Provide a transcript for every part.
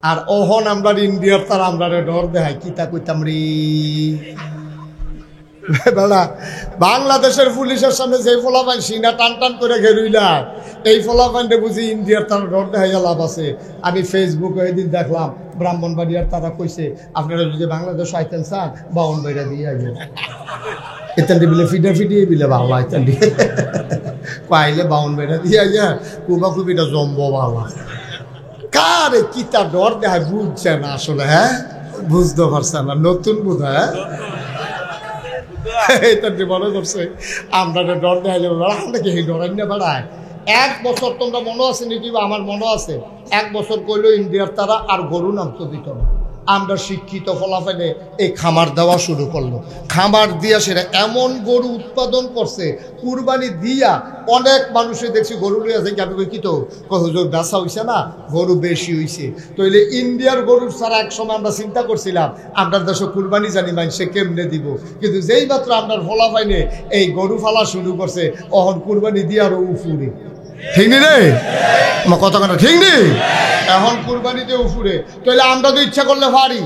আর ওহন আমরা ইন্ডিয়ার তার আমরা ডর দেখাই কিতা কইতাম রে বেড়া বাংলাদেশের পুলিশের সামনে যে ফলাফান সিনা টান টান করে ঘেরুইলা এই ফলাফানটা বুঝি ইন্ডিয়ার তারা ডর দেখাইয়া লাভ আছে। আমি ফেসবুকে এদিন দেখলাম ব্রাহ্মণবাড়িয়ার তারা কইছে আপনারা যদি বাংলাদেশ আইতেন চান বাউনবাড়িয়া দিয়ে আসবেন ইত্যাদি বিলে ফিডা ফিডিয়ে বিলে বাংলা ইত্যাদি পাইলে বাউনবাড়িয়া দিয়ে আসা কুবা কুবিটা জম্ব বাংলা কারে কিতা ডর দেখায় বুঝছে না আসলে। হ্যাঁ বুঝতে পারছে না নতুন বোধ হয় মনে করছে আমরা ডর দেখাইলে আমরা কি ডরাই না বেড়ায়। 1 বছর তোমরা মনে আছে নাকি আমার মনে আছে 1 বছর কইলো ইন্ডিয়ার তারা আর গরু নামতো দিত না। আমরা শিক্ষিত ফলাফলে এই খামার দেওয়া শুরু করলো। খামার দিয়া সেটা এমন গরু উৎপাদন করছে কুরবানি দিয়া অনেক মানুষে দেখছি গরু লিয়ে আছে আমি কি তো হুজুর বেচা হইছে না গরু বেশি হইছে। তো এলে ইন্ডিয়ার গরুর ছাড়া এক সময় আমরা চিন্তা করছিলাম আমরা দেশে কুরবানি জানি মানুষে কেমনে দিব, কিন্তু যেই মাত্র আপনার ফলাফাইনে এই গরু ফালা শুরু করছে অহন কুরবানি দিয়ে আরো উফুরে। ঠিক নি রে আমার কথা কথা ঠিক নেই? এখন কুরবানি দিয়ে উফুরে তাহলে আমরা তো ইচ্ছা করলে পারি।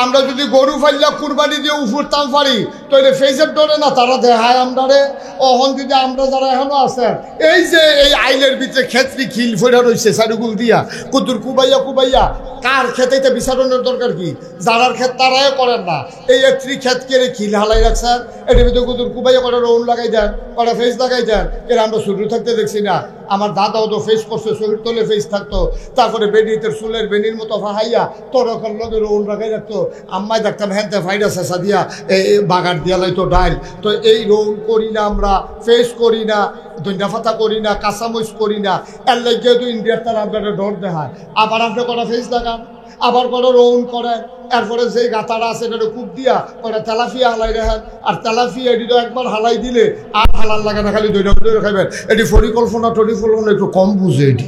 আমরা যদি গরু ফাইলা কুরবানি দিয়ে উফুরতাম পারি তাহলে ফেসের ডরে না তারা দেখায় আমরা রে। অহন যদি আমরা যারা এখনো আছে এই যে এই আইলের ভিতরে ক্ষেত্রে খিল ফেরা রয়েছে চারুগুল দিয়া কুতুর কুবাইয়া কুবাইয়া কার খেতে বিচারণের দরকার কি? যারার ক্ষেত তারাই করেন না এই একটি ক্ষেত কেড়ে খিল হালাই রাখছেন এটার ভিতরে কুতুর কুবাইয়া করে রৌন লাগাই দেন কটা ফেস লাগাই দেন। এরা আমরা শুরু থাকতে দেখছি না। আমার দাদাও তো ফেস করছে শরীর তোলে ফেস থাকতো তারপরে বেডিতে চুলের বেনির মতো ফাহাইয়া তরকার লগে রৌন লাগাই রাখতো। আম্মায় দেখতাম হ্যান্তে ফাইডা চেঁচা দিয়া এই বাগার দিয়া লাইতো ডাইল। তো এই রৌন করি না আমরা ফেস করি না ধনিয়া পাতা করি না কাঁচামরিচ করি না এর লাগে তো ইন্ডিয়ার তারা আপনারা ডর দেখায়। আবার আপনি কটা ফেস লাগান আবার কটা রৌন করেন এরপরে যেই গাতাটা আছে এটা কূপ দিয়া কটা তেলাফিয়া হালাই রাখেন আর তেলাফিয়া এটি তো একবার হালাই দিলে আর হালার লাগে না খালি দৈনিক খাইবেন। এটি পরিকল্পনা টরিকল্পনা একটু কম বুঝে এটি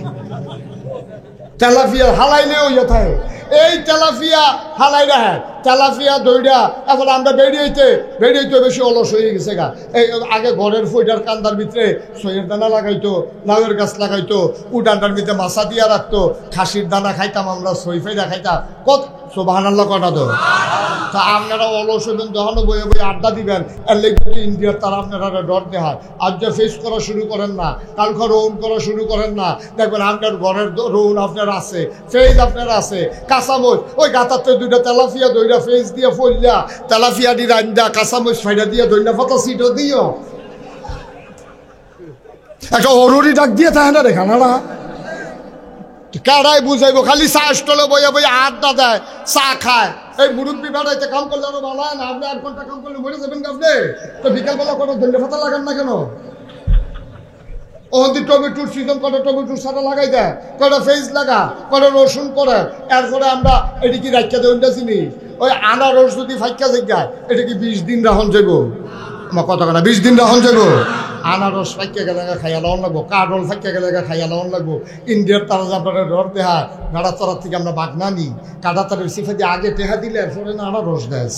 তেলাফিয়া হালাইলে ওই থাকে এই তেলাফিয়া হালাই রাখেন তেলাফিয়া দইটা এখন আমরা বেরিয়েতে বেশি অলস হয়ে গেছে গা। এই আগে ঘরের ফইটার কান্দার ভিতরে সইয়ের দানা লাগাইতো লাউয়ের গাছ লাগাইতো উডানটার ভিতরে মাছা দিয়া রাখতো খাসির দানা খাইতাম আমরা সই ফেরা খাইতাম কত সুবহানাল্লাহ কটা তো। তা আপনারা অলস হইবেন যখন বইয়ে বইয়ে আড্ডা দিবেন এর লেগে ইন্ডিয়ার তারা আপনারা ডর দেখায়। আজ যে ফেস করা শুরু করেন না কালকে রৌন করা শুরু করেন না দেখবেন আপনার ঘরের রৌন আপনার আছে ফেজ আপনার আছে কাঁচামরিচ ওই গাতাতে দুইটা তেলাফিয়া দইটা ফেস দিয়ে ফইলা তেলাফিয়া দি রান্দা কাঁচামরিচ ফাইডা দিয়ে ধনিয়া পাতা সিটও দিও একটা অরুরি ডাক দিয়ে থাকে না রে খানারা কারাই বুঝাইব খালি চা স্টলে বইয়া বইয়া আড্ডা দেয় চা খায়। এই মুরব্বী বেড়াইতে কাম করলে আরো ভালো হয় না। আপনি 1 ঘন্টা কাম করলে মরে যাবেন আপনি তো বিকালবেলা কোনো ধনিয়া পাতা লাগান না কেন? ওহদি টমেটোর সিজন কটা টমেটোর সারা লাগাই দেয় কটা ফেস লাগা কটা রসুন করে এরপরে আমরা এটি কি রাখা দেয় অন্য জিনিস ওই আনারস যদি ফাইকা যায় এটা কি 20 দিন রাখন যাব আমার কথা না 20 দিন রাখন যাব। আনারস ফাইকা গেলে খাইয়া লওয়ান লাগবো কাঠল ফাইকা গেলে খাইয়া লওয়ান লাগবো। ইন্ডিয়ার তারা আপনারা ডর দেহা গাড়া চড়ার থেকে আমরা বাঘ না নিই কাটা তারের সিফা দিয়ে আগে টেহা দিলে এরপরে না আনারস দেয়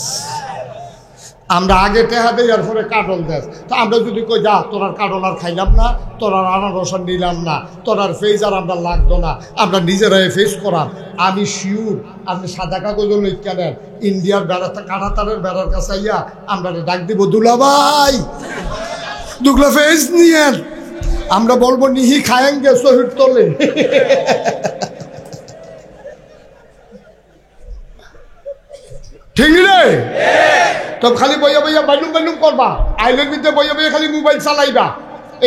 আমরা আগে টেহা দিই এরপরে কাঠল দেয়। তো আমরা যদি কই যা তোরার কাঠল আর খাইলাম না তোরার আনারস আর নিলাম না তোরার ফেস আর আমরা লাগতো না আমরা নিজেরাই ফেস করাম আমি শিওর আপনি সাদা কাগজ লিখে নেন ইন্ডিয়ার বেড়াতে কাটা তারের বেড়ার কাছে আইয়া আমরা ডাক দিব দুলাভাই দুগলা ফেস নিয়ে আমরা বলবো নিহি খায়েঙ্গে শহীদ তোলে। ঠিক রে তো খালি বইয়া বইয়া বাইলুম করবা আইলের ভিতরে বইয়া বইয়া খালি মোবাইল চালাইবা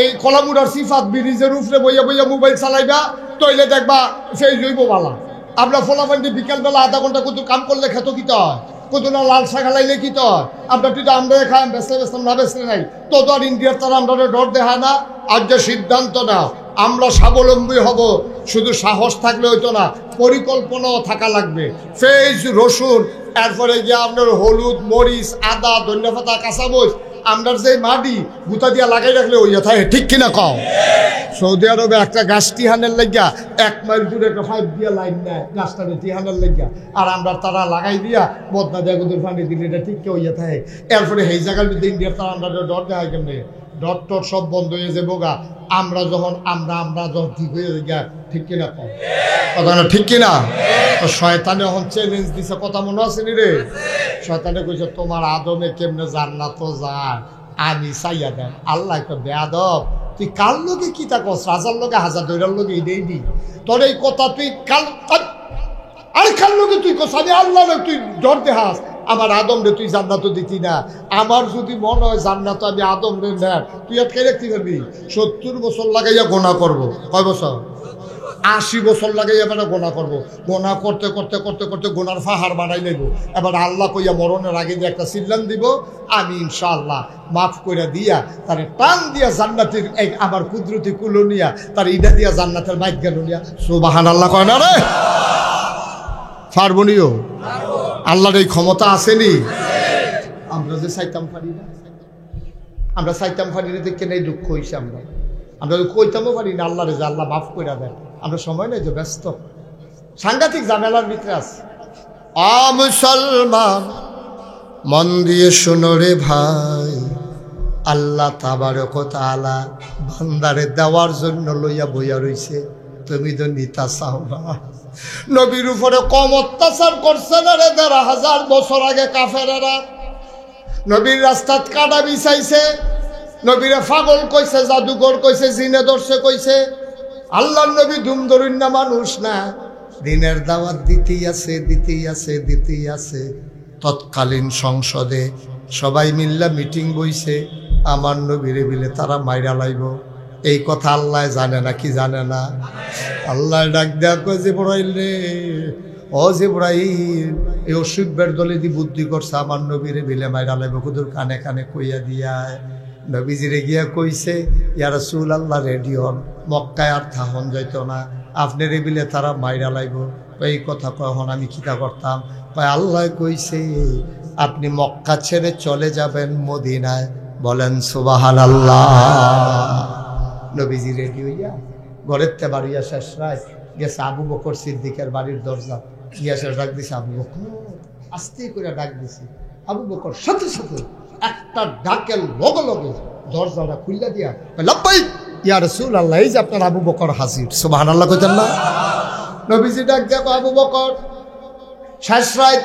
এই কলামুড়ার সিফাত ব্রিজের উপরে বইয়া বইয়া মোবাইল চালাইবা তইলে দেখবা সেই জৈব বালা। আমরা ফলাফান্ডি বিকালবেলা আধা ঘন্টা কত কাম করলে খেত কি হয় কত না লাল শাক খালাইলে কি হয় আমরা তুই আমরা খাই বেসতে না বেসতে নাই তো আর ইন্ডিয়ার তারা আমরা ডর দেখায় না। আজ যে সিদ্ধান্ত না আমরা স্বাবলম্বী হব শুধু সাহস থাকলে হইতো না পরিকল্পনাও থাকা লাগবে। ফেজ রসুন এরপরে গিয়ে আপনার হলুদ মরিচ আদা ধনিয়া পাতা কাঁচামরিচ আমরা যে মাটি গুতা দিয়া লাগাই রাখলে ওই থাকে ঠিক কিনা কও। সৌদি আরবে একটা গাছ টিহানের লাগিয়া 1 মাইল দূরে একটা 5 দিয়া লাইন নেয় গাছটাকে টিহানের লাগিয়া আর আমরা তারা লাগাই দিয়া বদনা দিয়া গুদুর পানি দিলে এটা ঠিক কে হইয়া থাকে। এরপরে এই জায়গার মধ্যে ইন্ডিয়ার তারা আমরা ডর দেখাই কেমনে ডর টর সব বন্ধ হয়ে যাবো গা। আমরা যখন আমরা যখন ঠিক হয়ে গিয়া ঠিক কিনা কম কথা না ঠিক কিনা? তো শয়তানে এখন চ্যালেঞ্জ দিছে, কথা মনে আছে নি রে? শয়তানে কইছে তোমার আদমে কেমনে জান্নাত যায় আমি চাইয়া দেন। আল্লাহ একটা বেয়াদব, তুই কার লোকে কি তা কস? রাজার লোকে হাজার দৈরার লোকে এটাই দি তোর এই কথা তুই কাল আরে কার লোকে তুই কস? আমি আল্লাহ তুই ডর দেহাস আমার আদম রে তুই জান্নাত দিতি না। আমার যদি মনে হয় জান্নাত আমি আদম রে নেন, তুই আজকে রাখতে পারবি? 70 বছর লাগাইয়া গোনা করবো। কয় বছর? 80 বছর লাগাইয়া মানে গোনা করবো। গোনা করতে করতে করতে করতে গোনার ফাহার বানাই নেব। এবার আল্লাহ কইয়া মরণের আগে যে একটা সিল্লান দিব, আমি ইনশাআল্লাহ মাফ করে দিয়া তার টান দিয়া জান্নাতের এই আমার কুদরতি কুলো নিয়া তার ইডা দিয়া জান্নাতের বাইক গেল নিয়া সুবহানাল্লাহ কয় না রে? পারবনিও আল্লাহর এই ক্ষমতা আসেনি? আমরা যে চাইতাম পারি না, আমরা চাইতাম পারি না দেখে নেই দুঃখ হয়েছে। আমরা কইতামও পারি না আল্লাহরে যে আল্লাহ মাফ করে দেন। আমরা সময় নেই, যে ব্যস্ত সাংঘাতিক ঝামেলার ভিতরে আছে। মুসলমান মন দিয়ে শোনো রে ভাই, আল্লাহ তাবারক ও তাআলা বান্দারে দেওয়ার জন্য লইয়া বইয়া রইছে, তুমি তো নিতা চাও না। নবীর উপরে কম অত্যাচার করছে না রে? ১৫০০ বছর আগে কাফেরেরা নবীর রাস্তাত কাটা বিছাইছে, নবীরে পাগল কইছে, জাদুঘর কইছে, জিনে ধরছে কইছে। আল্লাহর নবী ধুম ধরুন না মানুষ না, দিনের দাওয়াত দিতেই আছে দিতেই আছে দিতেই আছে। তৎকালীন সংসদে সবাই মিল্লা মিটিং বইছে, আমার নবীরে বিলে তারা মাইরা লাইব। এই কথা আল্লাহ জানে না কি জানে না? আল্লাহ ডাক দেয়া কয় জিবরাইল রে, ও জিবরাইল, এই অসুখের দলে দি বুদ্ধি করছে আমার নবীরে বিলে মাইরা লাইব, কুদুর কানে কানে কইয়া দিয়ায়। নবীজিরে গিয়া কইছে, ইয়া রাসূলুল্লাহ রেডিও মক্কায় আর থাহন যাইত না, আপনার বিলে তারা মাইরা লাইব। এই কথা কখন আমি খিতা করতাম? কয় আল্লাহ কইছে আপনি মক্কা ছেড়ে চলে যাবেন মদিনায়। বলেন সুবহানাল্লাহ। নবীজি রেডি হইয়া ঘরের তে বাড়িয়া শেষ রাত গেছে আবু বকর সিদ্দিকের বাড়ির দরজা গিয়া শেষ ডাক দিছে, আবু বকর আস্তে করে ডাক দিছে। আবু বকর সাথে সাথে একটা ডাকের লগে লগে দরজাটা খুললা দিয়া লাব্বাইক ইয়া রাসূলুল্লাহ, এই যে আপনার আবু বকর হাজির। সুবহানাল্লাহ কইতেন না? নবীজি ডাক দিয়া কয়, আবু বকর শেষ রাত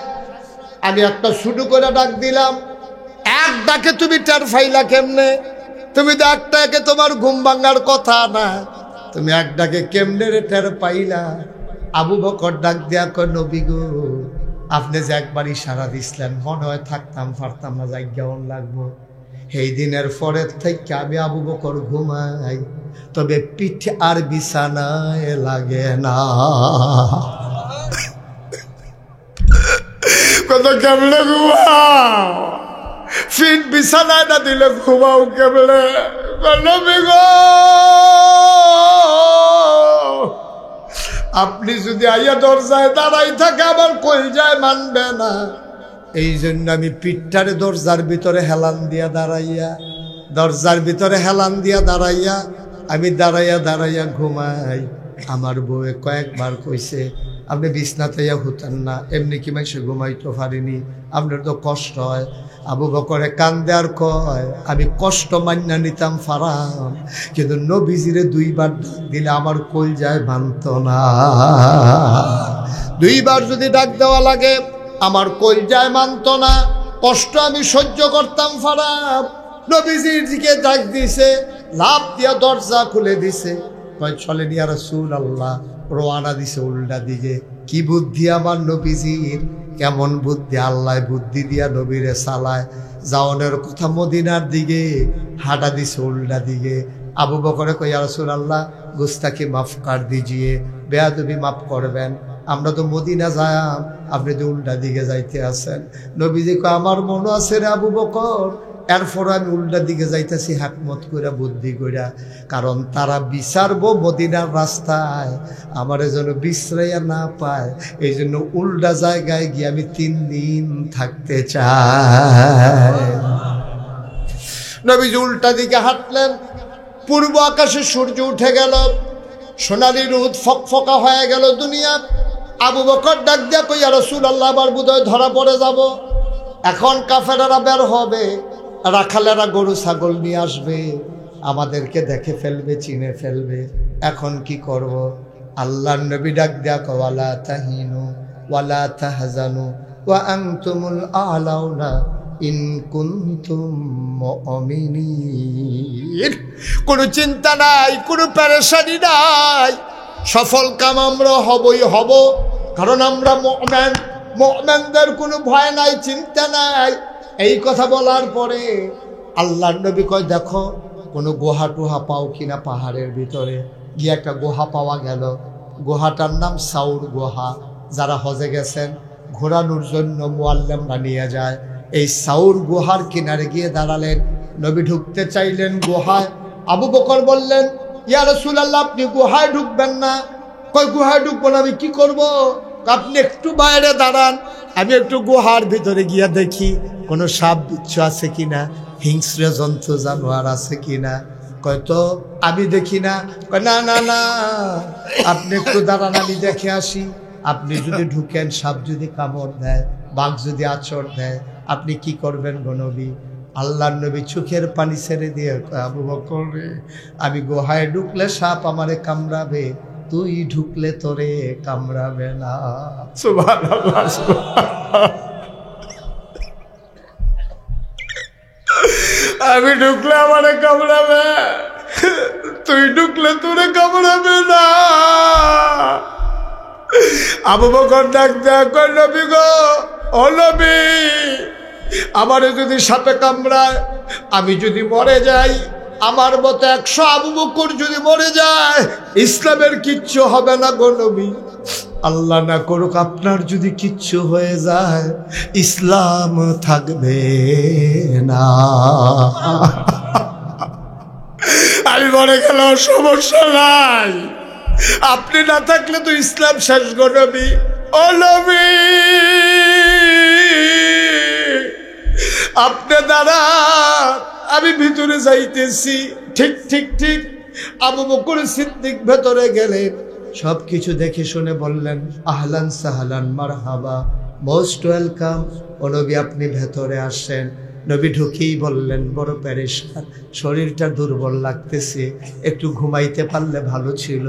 আমি একটা শুরু করে ডাক দিলাম, এক ডাকে তুমি টের ফাইলা কেমনে? তুমি তো এক ডাকে তোমার ঘুম ভাঙার কথা না, তুমি এক ডাকে কেমনে রে টের পাইলা? আবু বকর ডাক দিয়া কয়, নবী গো আপনি যে একবার ইশারা দিছিলেন মনে হয় থাকতাম পারতাম না, জায়গাও লাগবো। এই দিনের পরের থেকে আমি আবু বকর ঘুমাই, তবে পিঠে আর বিছানায় লাগে না। কত কেমনে ঘুমাও? ফিট বিছানায় না দিলে ঘুমাও কেমনে? নবী গো আপনি যদি আইয়া দরজায় দাঁড়াই থাকে আমার কলজায় মানবে না, এই জন্য আমি পিঠটারে দরজার ভিতরে হেলান দিয়া দাঁড়াইয়া, দরজার ভিতরে হেলান দিয়া দাঁড়াইয়া আমি দাঁড়াইয়া দাঁড়াইয়া ঘুমাই। আমার বউয়ে কয়েকবার কইছে আপনি বিছনাতে হুতেন না, এমনি কি মাইসে ঘুমাইতে পারিনি, আপনার তো কষ্ট হয়। আবু বকরে কান্দে আর কয়, আমি কষ্ট মান্না নিতাম ফারাম, কিন্তু নবীজিরে দুইবার ডাক দিলে আমার কলজায় ভাঙত না। দুইবার যদি ডাক দেওয়া লাগে আমার কলজায় মানত না, কষ্ট আমি সহ্য করতাম ফারাম। নবীজির দিকে ডাক দিছে, লাভ দিয়া দরজা খুলে দিছে, কয় চলেন ইয়া রাসূলুল্লাহ। রওনা দিছে উল্টা দিকে। কি বুদ্ধি আমার নবীজির, কেমন বুদ্ধি! আল্লাহ বুদ্ধি দিয়া নবীরে চালায়। যাওনের কথা মদিনার দিকে, হাঁটা দিছে উল্টা দিকে। আবু বকরে কয়, ইয়া রাসূলুল্লাহ গুস্তাখি মাফ কর দিজিয়ে, বেয়াদবি মাফ করবেন, আমরা তো মদিনা যাইম, আপনি তো উল্টা দিকে যাইতে আছেন। নবীজি কয়, আমার মনে আছে রে আবু বকর, এরপর আমি উল্টা দিকে যাইতেছি হাকমত কইরা বুদ্ধি কইরা, কারণ তারা বিচারবো মদিনার রাস্তায়, আমারে যেন বিশ্রাইয়া না পায়, এই জন্য উল্টা জায়গায় গিয়ে আমি 3 দিন থাকতে চাই। নবীজি উল্টা দিকে হাঁটলেন, পূর্ব আকাশে সূর্য উঠে গেল, সোনালি রোদ ফকফকা হয়ে গেল দুনিয়া। আবু বকর ডাক দিয়া কই, ইয়া রাসূলুল্লাহ আবার বোধহয় ধরা পড়ে যাব, এখন কাফেরেরা বের হবে, রাখালেরা গরু ছাগল নিয়ে আসবে, আমাদেরকে দেখে ফেলবে, চিনে ফেলবে, এখন কি করব? আল্লাহর নবী ডাক দেয়া কয় ওয়ালা তাহিনু ওয়ালা তাহজানু ওয়া আনতুমুল আ'লাউনা ইন কুনতুম মুমিনিন। কোনো চিন্তা নাই, কোনো পেরেশানি নাই, সফল কাম আমরা হবই হব, কারণ আমরা মুমিন। মুমিনদের কোনো ভয় নাই, চিন্তা নাই। এই কথা বলার পরে আল্লাহর নবী কয় দেখো কোনো গুহা টুহা পাও কিনা পাহাড়ের ভিতরে। গিয়ে একটা গুহা পাওয়া গেল। গুহাটার নাম সাউর গুহা। যারা হজে গেছেন ঘোরানোর জন্য মুআল্লিমরা নিয়ে যায়। এই সাউর গুহার কিনারে গিয়ে দাঁড়ালেন। নবী ঢুকতে চাইলেন গুহায়। আবু বকর বললেন ইয়া রাসূলুল্লাহ আপনি গুহায় ঢুকবেন না। কই গুহায় ঢুকবো না, আমি কি করব? আপনি একটু বাইরে দাঁড়ান, আমি একটু গুহার ভিতরে গিয়ে দেখি কোনো সাপ বিচ্ছু আছে কিনা, হিংস্র জন্তু জানোয়ার আছে কিনা। কয় তো আমি দেখি না। কয় না না না, আপনি একটু দাঁড়ান, আমি দেখে আসি। আপনি যদি ঢুকেন, সাপ যদি কামড় দেয়, বাঘ যদি আঁচড় দেয়, আপনি কি করবেন গো নবী? আল্লাহর নবী চোখের পানি ছেড়ে দিয়ে আবু বকর রে, আমি গুহায় ঢুকলে সাপ আমারে কামড়াবে, তুই ঢুকলে তোরে কামড়াবে না। সুবহানাল্লাহ, সুবহানাল্লাহ। আমি ঢুকলে আমারে কামড়াবে, তুই ঢুকলে তোরে কামড়াবে না। আবু বকর ডাক দেয়া কয় নবী গো, ও নবী, আমারে যদি সাপে কামড়ায়, আমি যদি মরে যাই, আমার মতো 100 আবু বকর যদি মরে যায়, ইসলামের কিচ্ছু হবে না গো নবী। আল্লাহ না করুক আপনার যদি কিচ্ছু হয়ে যায়, ইসলাম থাকবে না। আমি মরে গেলেও সমস্যা নাই, আপনি না থাকলে তো ইসলাম শেষ গো নবী। ও নবী, আপনি দাঁড়ান, আমি ভিতরে যাইতেছি। ঠিক ঠিক ঠিক। আবু বকর সিদ্দিক ভেতরে গেলেন। সবকিছু দেখে শুনে বললেন আহলান সাহলান মারহাবা, মোস্ট ওয়েলকাম। ও নবী আপনি ভেতরে আসেন। নবী ঢুকেই বললেন বড় পেরেশান, শরীরটা দুর্বল লাগতেছে, একটু ঘুমাইতে পারলে ভালো ছিল।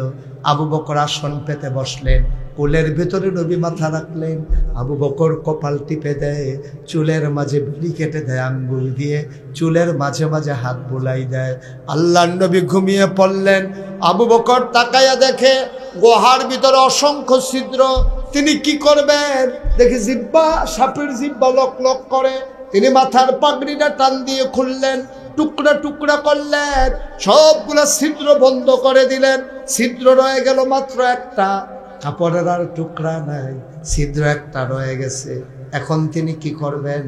আবু বকর আসন পেতে বসলেন। কোলের ভেতরে নবী মাথা রাখলেন। আবু বকর কপাল টিপে দেয়, চুলের মাঝে বিড়ি কেটে দেয় আঙ্গুল দিয়ে, চুলের মাঝে মাঝে হাত বুলাই দেয়। আল্লাহর নবী ঘুমিয়ে পড়লেন। আবু বকর তাকাইয়া দেখে গুহার ভিতরে অসংখ্য ছিদ্র। তিনি কি করবেন? দেখে জিব্বা, সাপের জিব্বা লক লক করে। তিনি মাথার পাগড়িটা টান দিয়ে খুললেন, টুকরা টুকরা করলেন, সবগুলা ছিদ্র বন্ধ করে দিলেন। ছিদ্র রয়ে গেল মাত্র একটা, কাপড়ের আর টুকরা নাই, ছিদ্র একটা রয়ে গেছে। এখন তিনি কি করবেন?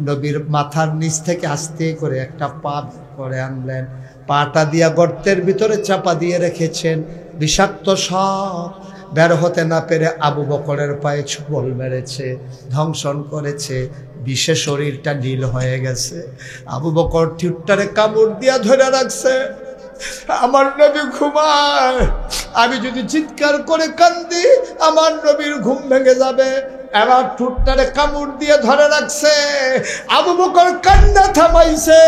নবীর মাথার নিচ থেকে আস্তে করে একটা পা করে আনলেন। পাটা দিয়া গর্তের ভিতরে চাপা দিয়ে রেখেছেন। বিষাক্ত সাপ বের হতে না পেরে আবু বকরের পায়ে ছোবল মেরেছে, ধ্বংসন করেছে। বিষে শরীরটা নীল হয়ে গেছে। আবু বকর ঠুটটারে কামড় দিয়া ধরে রাখছে। আমার নবী ঘুমায়, আমি যদি চিৎকার করে কান্দি আমার নবীর ঘুম ভেঙে যাবে। এবার ঠুটটারে কামড় দিয়ে ধরে রাখছে। আবু বকর কান্না থামাইছে,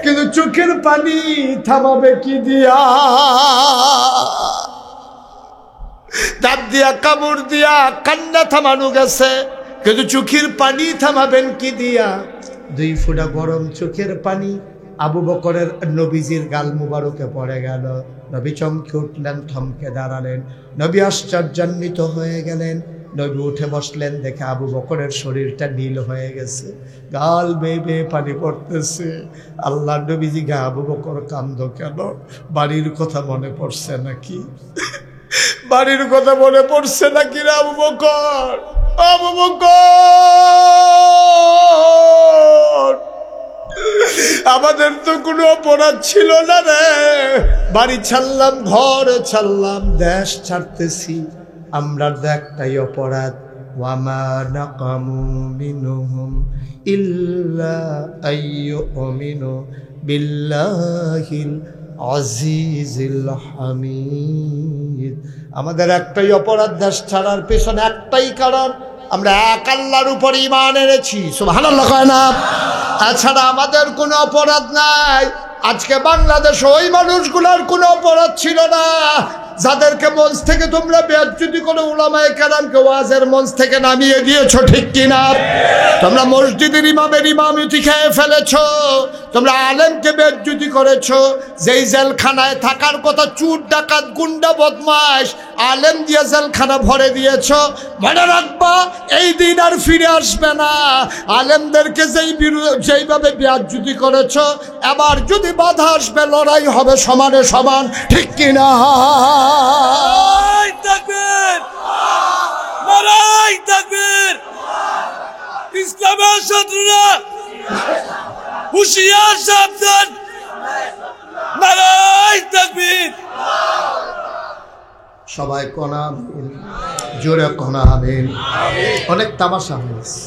কিন্তু চোখের পানি থামাবে কি দিয়া? দাঁত দিয়া কামড় দিয়া কান্না থামানো গেছে, কিন্তু চোখের পানি থামাবেন কি দিয়া? 2 ফোঁটা গরম চোখের পানি আবু বকরের নবীজির গাল মুবারকে পড়ে গেল। নবী চমকে উঠলেন, থমকে দাঁড়ালেন। নবী আশ্চর্যান্বিত হয়ে গেলেন। নবী উঠে বসলেন, দেখে আবু বকরের শরীরটা নীল হয়ে গেছে, গাল বেয়ে বেয়ে পানি পড়তেছে। আল্লাহ নবীজি গা, আবু বকর কান্দ কেন? বাড়ির কথা মনে পড়ছে নাকি? বাড়ির কথা মনে পড়ছে নাকি রে আবু বকর? আবু বকর, আমাদের তো কোনো অপরাধ ছিল না রে। বাড়ি ছাড়লাম, ঘর ছাড়লাম, দেশ ছাড়তেছি, আমরা একটাই অপরাধ। ওয়ামা নাকামু মিনহুম ইল্লা আইয়ুমিনু বিল্লাহিল আজিজিল হামিদ। আমাদের একটাই অপরাধ, দেশ ছাড়ার পেছনে একটাই কারণ, আমরা এক আল্লাহর উপর ঈমান এনেছি। সুবহানাল্লাহ কয় না? তাছাড়া আমাদের কোনো অপরাধ নাই। আজকে বাংলাদেশে ওই মানুষগুলোর কোনো অপরাধ ছিল না যাদেরকে মঞ্চ থেকে তোমরা বেয়াজ্জতি করে উলামায়ে কেরামকে ওয়াজের মঞ্চ থেকে নামিয়ে দিয়েছো, ঠিক কিনা? তোমরা মসজিদের ইমামের ইমামতি খেয়ে ফেলেছো, তোমরা আলেমকে বেয়াজ্জতি করেছো। যেই জেলখানায় থাকার কথা চুর ডাকাত গুন্ডা বদমাশ, আলেম দিয়ে জেলখানা ভরে দিয়েছো। মনে রাখবা এই দিন আর ফিরে আসবে না। আলেমদেরকে যেইভাবে বেয়াজ্জতি করেছো, এবার যদি বাধা আসবে লড়াই হবে সমানে সমান, ঠিক কিনা? ইসলামের শত্রুরা হুঁশিয়ার, সাবধান। নারায়ে তাকবীর। সবাই কোনা জোরে কোনা আমিন। অনেক তামাশা হয়েছে।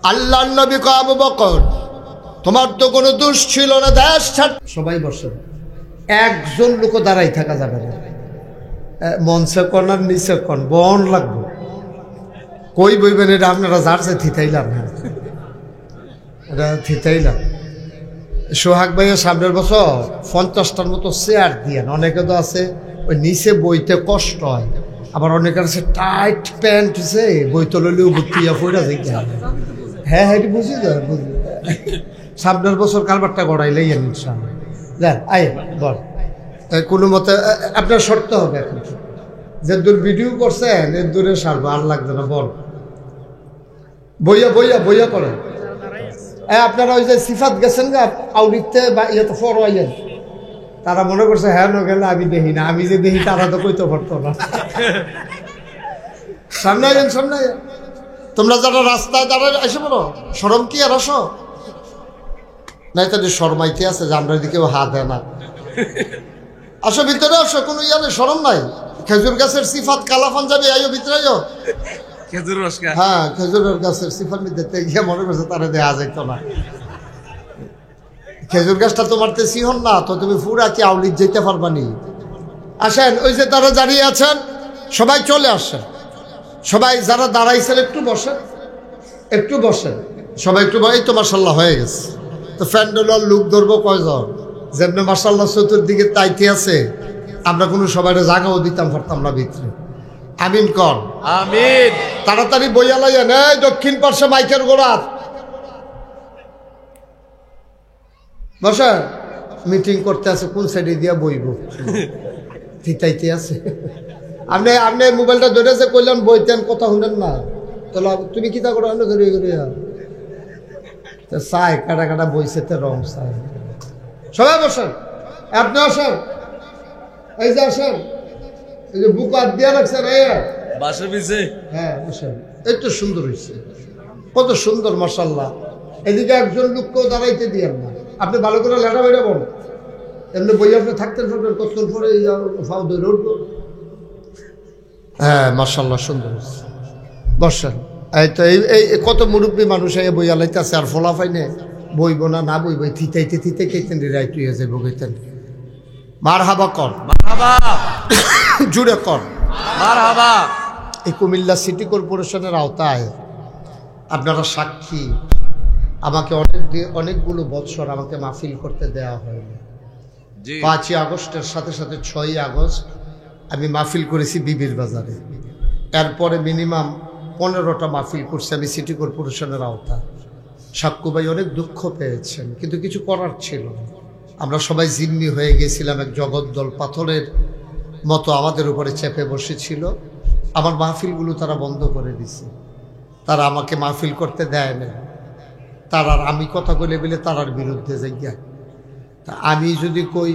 আল্লাহর নবী কয় আবু বকর, তোমার তো কোনো দোষ ছিল না, দেশ ছাড়। সবাই বসে, একজন লোক দাঁড়াই থাকা যাবে না। মঞ্চে কোন আর নিচে কোন বন লাগবে। কই বইবেন এটা আপনারা যারছে থিতাইলাম, এটা থিতাইলাম। সোহাগ ভাইয়ের সামনের বছর 50টার মতো চেয়ার দিয়ে, অনেকে তো আছে ওই নিচে বইতে কষ্ট হয়, আবার অনেকের আছে টাইট প্যান্ট আছে, বই তললেও বুটিয়া পড়া যায়। হ্যাঁ হ্যাঁ বুঝি যায়, বুঝি। সামনের বছর কারবারটা গড়াইলে ইনশাআল্লাহ। যান আয় বল, কোনো মতে আপনার শর্ত হবে এখন, যে দূর ভিডিও করছেন এর দূরে সারবো, আর লাগবে না। বল বইয়া বইয়া বইয়া করেন। আপনারা ওই যে সিফাত গেছেন গা আউলিতে বা ইয়েতে ফরওয়াইয়েন, তারা মনে করছে হ্যাঁ ন গেলে আমি দেখি না, আমি যে দেখি তারা তো কইতে পারতো না। সামনে আইন, সামনে আইন। তোমরা যারা রাস্তায় দাঁড়ায় এসে বলো শরম কি আর আসো নাই, তাদের শরমাইতে আছে যে আমরা দিকেও হাত দেয় না। আসো ভিতরে আসো, কোনো ইয়ালে শরম নাই। খেজুর গাছের সিফাত কালাফান যাবে, আইও ভিতরে আইও। খেজুর রস খা। হ্যাঁ, খেজুরের গাছের সিফাত দেখতে গিয়ে মনে করছে তারা দেয়া যাইতো না। খেজুর গাছটা তোমার তে সিহন না তো, তুমি পুরা কি আউলিদ যেতে পারবানি। আসেন, ওই যে তারা দাঁড়িয়ে আছেন সবাই চলে আসেন। সবাই যারা দাঁড়াইছেন একটু বসেন, একটু বসেন সবাই, একটু এই তো মাশাল্লাহ হয়ে গেছে। তো ফ্যান্ডেলার লুক ধরবো কয়জন, যেমনি মাশাল্লাহ চতুর্দিকে তাইতে আছে, আমরা কোনো সবাই জায়গাও দিতাম পারতাম না ভিতরে। আমিন কর আমিন। তাড়াতাড়ি বইয়া লাইয়েন। এই দক্ষিণ পার্শ্বে মাইকের গোড়াত বসে মিটিং করতে আছে, কোন সাইডে দিয়া বইব থিতাইতে আছে। আপনি আপনি মোবাইলটা ধরে যে কইলেন বইতেন, কথা শুনেন না, তাহলে তুমি কিতা করো ধরে করিয়া চাই কাটা কাটা বইছে রং চাই। সবাই বসেন, আপনি আসেন, এই যে আসেন, এই যে বুক হাত দিয়া রাখছেন বাসার পিছে। হ্যাঁ বসেন, এই তো সুন্দর হয়েছে, কত সুন্দর মাশাআল্লাহ। এদিকে একজন লোককেও দাঁড়াইতে দিয়েন না, আপনি ভালো করে লেখা বেড়ে বল, এমনি বই আপনি থাকতেন পারবেন, কতক্ষণ পরে ফাও ধরে উঠবো। হ্যাঁ মাশাআল্লাহ সুন্দর হয়েছে, বসেন। এই তো এই কত মুরব্বী মানুষ এই বই আলাইতে আছে, আর ফলা পাইনে বইব না, না বইব, থিতাইতে থিতাইতেন রাইট হয়ে যাইব গইতেন। মারহাবা কর, মারহাবা জুড়ে কর মারহাবা। এই কুমিল্লা সিটি কর্পোরেশনের আওতায় আপনারা সাক্ষী, আমাকে অনেকগুলো বৎসর আমাকে মাহফিল করতে দেওয়া হয়নি। 5ই আগস্টের সাথে সাথে 6ই আগস্ট আমি মাহফিল করেছি বিবির বাজারে, এরপরে মিনিমাম 15টা মাহফিল করছি আমি সিটি কর্পোরেশনের আওতায়। সাক্কু ভাই অনেক দুঃখ পেয়েছেন, কিন্তু কিছু করার ছিল না। আমরা সবাই জিম্মি হয়ে গেছিলাম, এক জগদ্দল পাথরের মতো আমাদের উপরে চেপে বসেছিল। আমার মাহফিলগুলো তারা বন্ধ করে দিছে, তারা আমাকে মাহফিল করতে দেয় না। তারার আমি কথা বলে বলে তারার বিরুদ্ধে যাইয়া, তা আমি যদি কই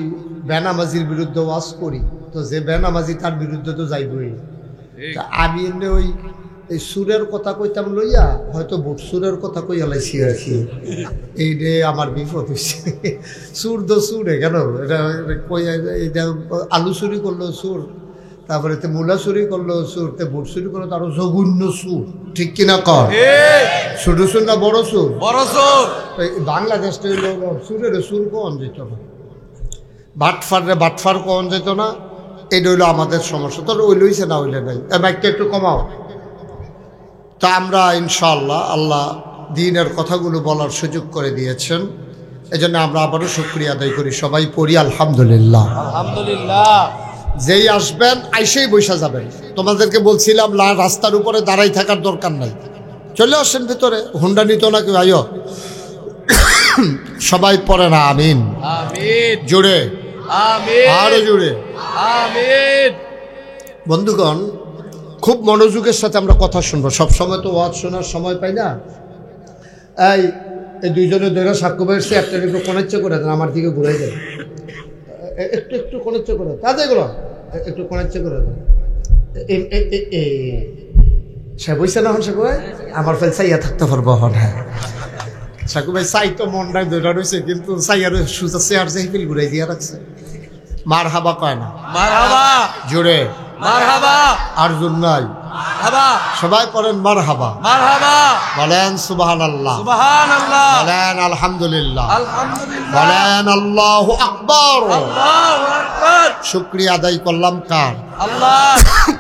বেনামাজির বিরুদ্ধে ওয়াজ করি, তো যে বেনামাজি তার বিরুদ্ধে তো যাইবই। তা আমি এমনি ওই এই সুরের কথা কইতাম লইয়া, হয়তো বুট সুরের কথা কইয়া লাইছি আর কি। এই রে আমার বিপদ হয়েছে। সুর তো সুরে কেন, এটা এটা আলু চুরি করলো সুর, তারপরে তে মূলা চুরি করলো সুর, তে বুট চুরি করলো তারও জঘন্য সুর, ঠিক কিনা কর? ছোট সুর না বড় সুর? বড় সুর। বাংলাদেশটা হইল সুরের সুর কন যেত না, বাটফারে বাটফার কন যেত না, এটা হইলো আমাদের সমস্যা। তোর ওই লইছে না হইলে নাই, বাইকটা একটু কমাও। তা আমরা ইনশাআল্লাহ আল্লাহ দ্বীনের কথাগুলো বলার সুযোগ করে দিয়েছেন, এজন্য আমরা আবারও শুকরিয়া আদায় করি। সবাই পড়ি আলহামদুলিল্লাহ। আলহামদুলিল্লাহ। যেই আসবেন আইসেই বৈশা যাবেন। তোমাদেরকে বলছিলাম রাস্তার উপরে দাঁড়াই থাকার দরকার নাই, চলে আসেন ভিতরে। হুন্ডা নিত না কেউ, আইও। সবাই পড়ে না আমিন? আমিন। জোরে আমিন। আরো জোরে আমিন। বন্ধুগণ, খুব মনোযোগের সাথে আমরা কথা শুনবো। সবসময় তো ওয়াজ শোনার সময় পাই না। এই দুইজনে ধরে সাক্ষ্য পেয়েছে, একটা একটু কোণেচ্ছে করে দেন, আমার দিকে ঘুরে দেন, একটু একটু কোণেচ্ছে করে তাদের গুলো একটু কোণেচ্ছে করে দেন। সে বইছে না হন, সে আমার ফেল চাইয়া থাকতে পারবো হন। হ্যাঁ সাকু ভাই চাই তো মনটাই ধরে রয়েছে, কিন্তু চাইয়ার সুজা চেয়ার যে হিপিল ঘুরাই দিয়া রাখছে। মার হাবা কয় না, মারহাবা। জোরে মারহাবা। আর জোর নাই। হাবা। সবাই পড়েন মার হাবা। মারহাবা। বলেন সুবহানাল্লাহ, সুবহানাল্লাহ। বলেন আলহামদুলিল্লাহ, আলহামদুলিল্লাহ। বলেন আল্লাহু আকবার। আল্লাহু আকবার। শুকরিয়া আদায় করলাম কার? আল্লাহ।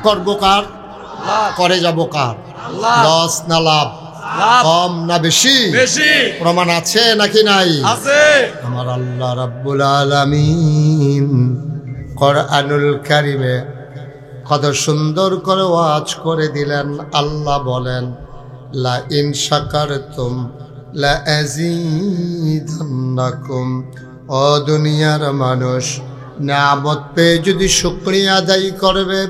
করব কার? আল্লাহ। করে যাব কার? আল্লাহ। লস না লাভ? লাভ। কম না বেশি? বেশি। প্রমাণ আছে নাকি নাই? আছে। আমার আল্লাহ রাব্বুল আলামিন কোরআনুল কারীমে কত সুন্দর করে ওয়াজ করে দিলেন। আল্লাহ বলেন, লা ইন শাকারতুম লা আযীদান্নাকুম। ও দুনিয়ার মানুষ, নিয়ামত পেয়ে যদি শুকরিয়া আদায় করবে,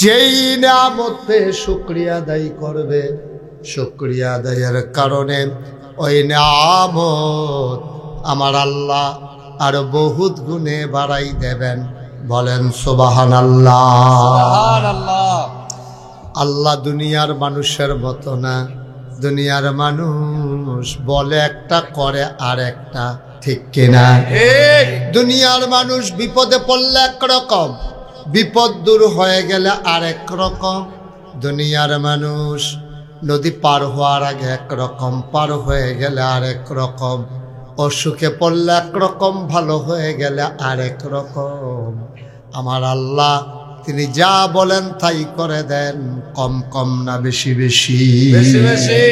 যেই নিয়ামত পেয়ে শুকরিয়া আদায় করবে, শুকরিয়া আদায়ের কারণে ওই নিয়ামত আমার আল্লাহ আরো বহুত গুণে বাড়াই দেবেন। বলেন সুবহানাল্লাহ। সুবহানাল্লাহ। আল্লাহ দুনিয়ার মানুষের মতো না। দুনিয়ার মানুষ বলে একটা, করে আর একটা, ঠিক কিনা? ঠিক। দুনিয়ার মানুষ বিপদে পড়লে একরকম, বিপদ দূর হয়ে গেলে আর এক রকম। দুনিয়ার মানুষ নদী পার হওয়ার আগে একরকম, পার হয়ে গেলে আর এক রকম। অসুখে পড়লে একরকম, ভালো হয়ে গেলে আর এক রকম। আমার আল্লাহ তিনি যা বলেন তাই করে দেন, কম কম না বেশি বেশি? বেশি বেশি।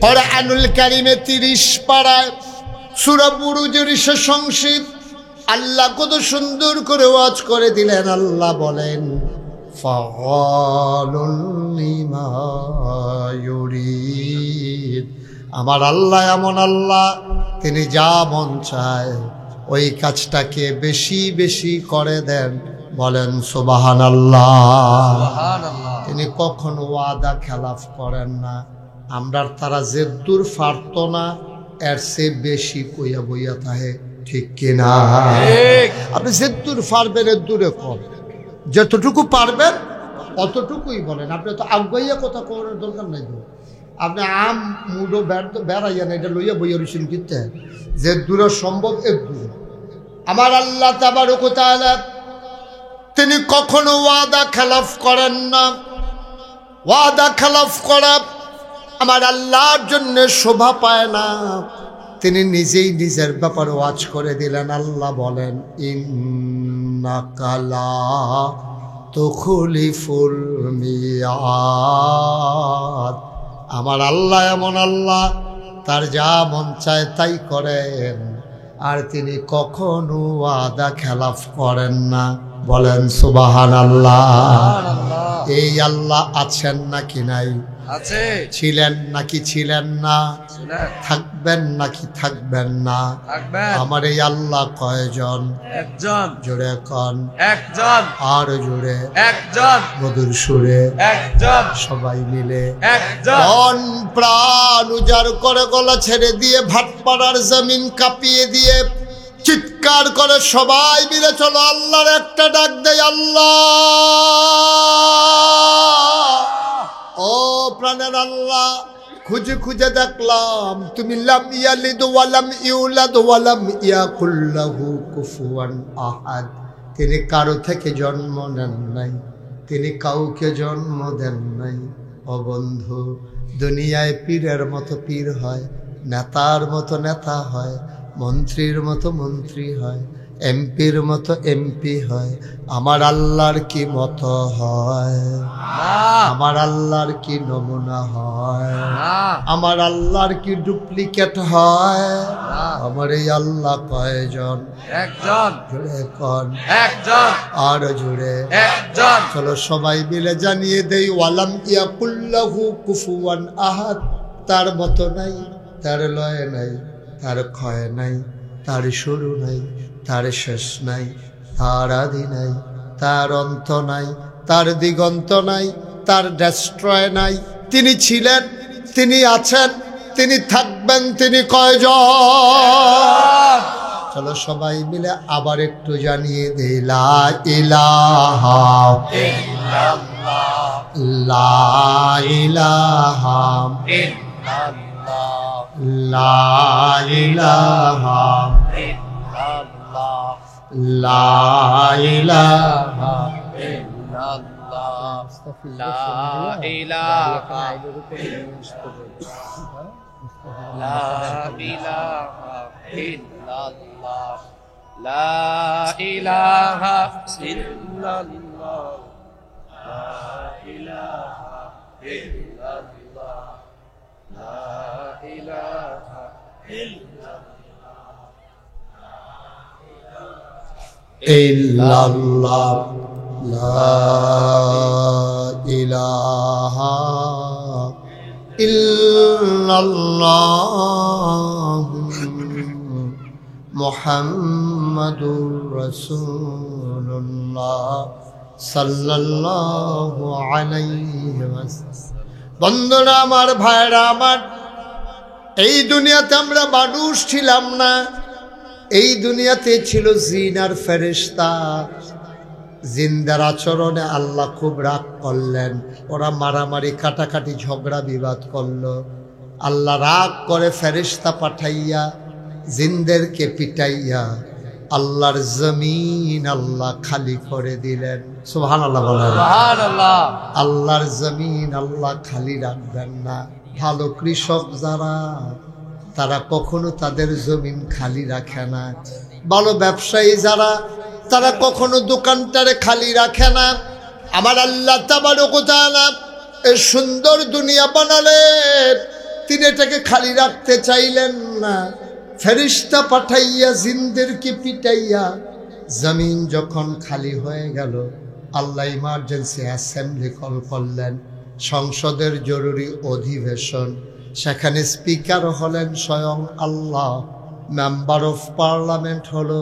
কোরআনুল কারীমে 30 পারায় সূরা বুরুজের সংক্ষিপ্ত আল্লাহ কত সুন্দর করে ওয়াজ করে দিলেন। আল্লাহ বলেন, ফাআলুন লিমা ইউরিদ। আমার আল্লাহ এমন আল্লাহ, তিনি যা মন চায় ওই কাজটাকে বেশি বেশি করে দেন। বলেন সুবহানাল্লাহ। সুবহানাল্লাহ। তিনি কখনো ওয়াদা খেলাফ করেন না। আমরা তারা যে দূর পারত না, এর চেয়ে বেশি কইয়া বইয়া থাকে, ঠিক কিনা? ঠিক। আপনি যে দূর পারবেন এর দূরে কম, যতটুকু পারবেন অতটুকুই বলেন। আপনি তো আগাইয়া কথা করার দরকার নাই। আপনি আম মুডো বেড়াইয়া না, এটা লইয়া বইয়া রয়েছেন কিনতে, যে দূরে সম্ভব এর দূরে। আমার আল্লাহ তাবারক ওয়া তাআলা তিনি কখনো ওয়াদা খেলাফ করেন না। ওয়াদা খেলাফ করা আমার আল্লাহর জন্য শোভা পায় না। তিনি নিজেই নিজের ব্যাপারে ওয়াজ করে দিলেন। আল্লাহ বলেন, ইন্নাকা লা তুখলিফুল মিয়াদ। আমার আল্লাহ এমন আল্লাহ, তার যা মন চায় তাই করেন, আর তিনি কখনো ওয়াদা খেলাফ করেন না। বলেন সুবহানাল্লাহ। সুবহানাল্লাহ। এই আল্লাহ আছেন নাকি নাই? আছে। ছিলেন নাকি ছিলেন না? ছিলেন। থাকবেন নাকি থাকবেন না? থাকবেন। আমার এই আল্লাহ কয়জন? একজন। জোরে কন, একজন। আর জোরে, একজন। মধুর সুরে, একজন। সবাই মিলে একজন। মন প্রাণ উজাড় করে গলা ছেড়ে দিয়ে ভাটপাড়ার জমিন কাঁপিয়ে দিয়ে চিৎকার করে সবাই মিলে চলো আল্লাহর একটা ডাক দেয়। আল্লাহ, ও প্রাণের আল্লাহ, খুঁজে খুঁজে দেখলাম তুমি লাম ইয়ালিদ ওয়ালাম ইউলাদ ওয়ালাম ইয়াকুল লাহু কুফুয়ান আহাদ। তিনি কারো থেকে জন্ম নেন নাই, তিনি কাউকে জন্ম দেন নাই। ও বন্ধু, দুনিয়ায় পীরের মতো পীর হয়, নেতার মতো নেতা হয়, মন্ত্রীর মতো মন্ত্রী হয়, এমপির মতো এমপি হয়, আমার আল্লাহর কি মতো হয়? আমার আল্লাহর কি নমুনা হয়? আমার আল্লাহর কি ডুপ্লিকেট হয়? আমার এই আল্লাহ কয়জন? একজন। জুড়ে কোন? একজন। আর জুড়ে একজন। চলো সবাই মিলে জানিয়ে দেই, ওয়ালাম ইয়াকুল্লাহু কুফুয়ান আহাদ। তার মতো নাই, তার লয় নাই, তার ক্ষয় নাই, তার শুরু নাই, তার শেষ নাই, তার আদি নাই, তার অন্ত নাই, তার দিগন্ত নাই, তার ডেস্ট্রয় নাই। তিনি ছিলেন, তিনি আছেন, তিনি থাকবেন, তিনি কয়জন? চলো সবাই মিলে আবার একটু জানিয়ে দেই, লা ইলাহা ইল্লাল্লাহ, লা ইলাহা ইল্লাল্লাহ, লা ইলাহা ইল্লাল্লাহ, লা ইলাহা ইল্লাল্লাহ, লা ইলাহা লা ইলাহা ইল্লাল্লাহ, লা ইলাহা ইল্লাল্লাহ, লা ইলাহা ইল্লাল্লাহ, লা ইলাহা ইল্লাল্লাহ, লা ইলাহা ইল্লাল্লাহ, মুহাম্মাদুর রাসূলুল্লাহ সাল্লাল্লাহু আলাইহি ওয়াসাল্লাম। বন্ধুরা আমার, ভাইরা আমার, এই দুনিয়াতে আমরা মানুষ ছিলাম না, এই দুনিয়াতে ছিল জিন আর ফেরেশতা। জিনদের আচরণে আল্লাহ খুব রাগ করলেন, ওরা মারামারি কাটাকাটি ঝগড়া বিবাদ করলো। আল্লাহ রাগ করে ফেরেশতা পাঠাইয়া জিনদেরকে পিটাইয়া আল্লাহর জমিন আল্লাহ খালি করে দিলেন। সুবহানাল্লাহ বলেন। সুবহানাল্লাহ। আল্লাহর জমিন আল্লাহ খালি রাখবেন না। ভালো কৃষক যারা, তারা কখনো তাদের জমিন খালি রাখে না। ভালো ব্যবসায়ী যারা, তারা কখনো দোকানটারে খালি রাখে না। আমার আল্লাহ তাবারক ওয়া তাআলা এই সুন্দর দুনিয়া বানালেন, তিনি এটাকে খালি রাখতে চাইলেন না। ফেরেশতা পাঠাইয়া জিনদেরকে পিটাইয়া জমিন যখন খালি হয়ে গেল, আল্লাহ ইমার্জেন্সি অ্যাসেম্বলি কল করলেন, সংসদের জরুরি অধিবেশন। সেখানে স্পিকার হলেন স্বয়ং আল্লাহ, মেম্বার অফ পার্লামেন্ট হলো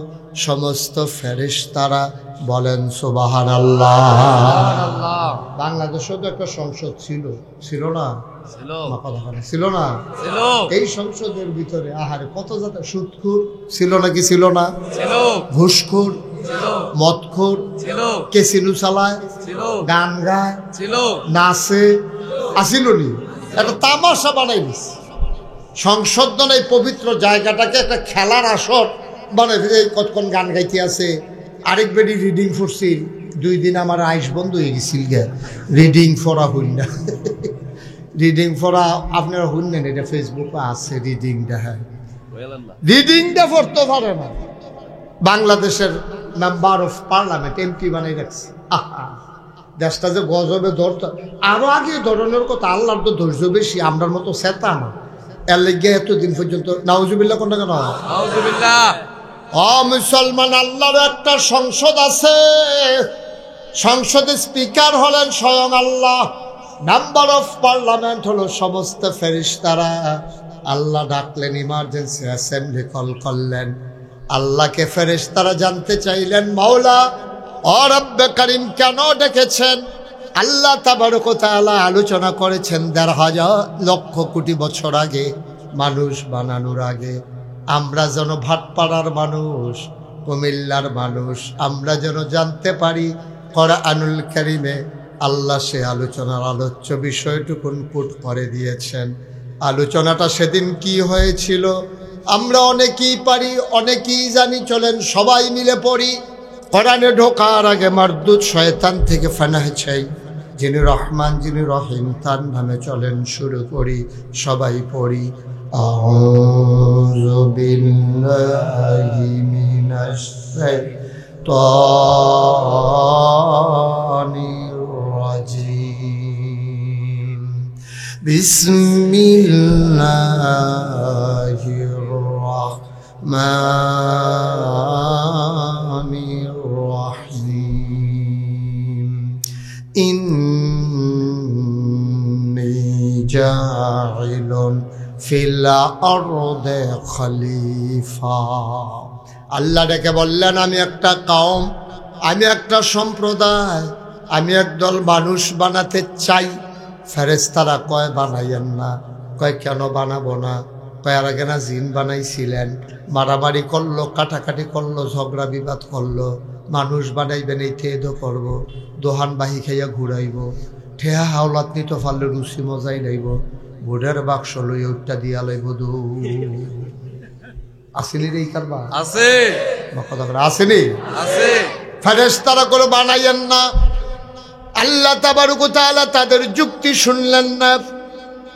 সমস্ত ফেরেশতারা। বলেন সুবহানাল্লাহ। সুবহানাল্লাহ। বাংলাদেশেও তো একটা সংসদ ছিল, ছিল না? ছিল। ছিল না? ছিল। এই সংসদের ভিতরে আহারে কত জাতের সুদখোর ছিল নাকি ছিল না? ছিল। ঘুষখোর ছিল। মদখোর ছিল। কেসিনু চালায়, ছিল। গান গায়, ছিল। নাচে, আসিল নি? একটা তামাশা বানাই দিচ্ছে। সংসদ এই পবিত্র জায়গাটাকে একটা খেলার আসর বানাই ফেলে। কতক্ষণ গান গাইতে আছে, আরেক বেডি রিডিং করছিল। 2 দিন আমার আইস বন্ধ হয়ে গেছিল গে, রিডিং পড়া হইল না। রিডিং পড়া আপনারা শুনলেন, এটা ফেসবুকে আছে রিডিংটা। হ্যাঁ, রিডিংটা পড়তে পারে না। বাংলাদেশের মেম্বার অফ পার্লামেন্ট এমপি বানাই রাখছে। আহা, দেশটা যে গজবে ধরতো, আরো আগে ধরনের কথা। আল্লাহর তো ধৈর্য বেশি, আমরার মতো সেতা না। এর লেগে এতদিন পর্যন্ত নাউজুবিল্লাহ কোনটা কেন? নাউজুবিল্লাহ। মুসলমান, আল্লাহর একটা সংসদ আছে, সংসদের স্পিকার হলেন স্বয়ং আল্লাহ, মেম্বার অফ পার্লামেন্ট হলো সমস্ত ফেরেশতারা। আল্লাহ ডাকলেন, ইমার্জেন্সি অ্যাসেম্বলি কল করলেন। আল্লাহকে ফেরেশতারা জানতে চাইলেন, মাওলা ও রব্বে কারীম কেন ডেকেছেন? আল্লাহ তাবারক ওয়া তাআলা আলোচনা করেছেন ১,৫০০ লক্ষ কোটি বছর আগে, মানুষ বানানোর আগে। আমরা যেন ভাটপাড়ার মানুষ, কুমিল্লার মানুষ, আমরা যেন জানতে পারি কোরআনুল কারীমে আল্লাহ সে আলোচনার আলোচ্য বিষয়টুকুন পুট করে দিয়েছেন। আলোচনাটা সেদিন কি হয়েছিল আমরা অনেকেই পারি, অনেকেই জানি। চলেন সবাই মিলে পড়ি। কোরআনে ঢোকার আগে মারদুদ শয়তান থেকে ফানাহ চাই, যিনি রহমান যিনি রহিম, তার নামে চলেন শুরু করি। সবাই পড়ি। আউযু বিল্লাহি মিনাশ-শাইতানির রাজীম। বিসমিল্লাহির রাহমানির রাহিম। ইন্নী জাইলুন ফিল আরদে খলিফা। আল্লাহ ডেকে বললেন, আমি একটা কওম, আমি একটা সম্প্রদায়, আমি একদল মানুষ বানাতে চাই। ফেরেশতারা কয় বানাইয়েন না। কয় কেন বানাবো না? কয় আর আগে না জিন বানাইছিলেন, মারামারি করলো, কাটাকাটি করলো, ঝগড়া বিবাদ করলো। মানুষ বানাইবেন, এই থেদো করবো, দোহান বাহি খাইয়া ঘুরাইব, ঠেহা হাওলাত নিতে পারলে রুচি মজাই লাইব, ভোটের বাক্স লই উঠটা দিয়া লাইব। আসেনি রে কারবা আছে, কথা করে আসেনি। আছে। ফেরেশতারা করে বানাইয়েন না। আল্লাহ তাবারক ওয়া তাআলা তাদের যুক্তি শুনলেন না।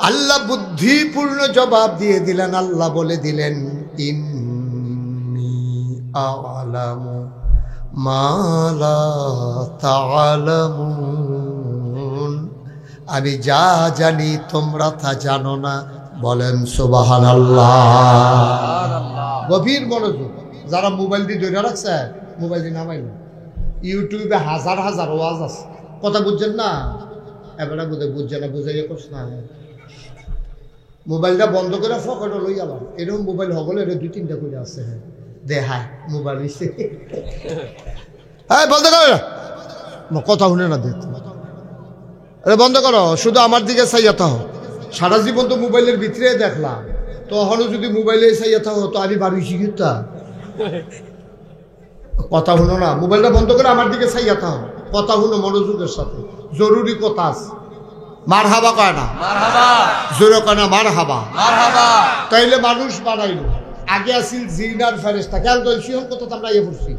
আল্লাহ বুদ্ধিপূর্ণ জবাব দিয়ে দিলেন। আল্লাহ বলে দিলেন, ইন্নী আ'লামু মা লা তা'লামুন, আমি যা জানি তোমরা তা জানো না। বলেন সুবহানাল্লাহ। গভীর মনোযোগ। যারা মোবাইল দিয়ে ধরে রাখছে, মোবাইল দিয়ে নামাইল, ইউটিউবে হাজার হাজার ওয়াজ আছে, কথা বুঝছেন না? এবারে বুঝছে না, বুঝাইয়া করছ না। মোবাইলটা বন্ধ করে ফকেটে লই আবার, এরকম মোবাইল হবলে এটা 2-3টা করে আছে। হ্যাঁ দেখায় মোবাইল হইছে। হ্যাঁ বন্ধ করো, কথা শুনে না দেখতে। আরে বন্ধ করো, শুধু আমার দিকে চাইয়া থাও। সারা জীবন তো মোবাইলের ভিতরে দেখলাম, তখনও যদি মোবাইলে চাইয়া থাও তো আমি বাড়ি শিখিতা। কথা শুনো না, মোবাইলটা বন্ধ করে আমার দিকে চাইয়া থাও, কথা শুনো মনোযোগের সাথে, জরুরি কথা আছে। মারহাবা কয় না, জোরে কয় না মারহাবা। তাইলে মানুষ বানাইল। আগে আসিল জিন আর ফেরেশতা। কেন তো শিহন কথা আমরা ইয়ে করছি,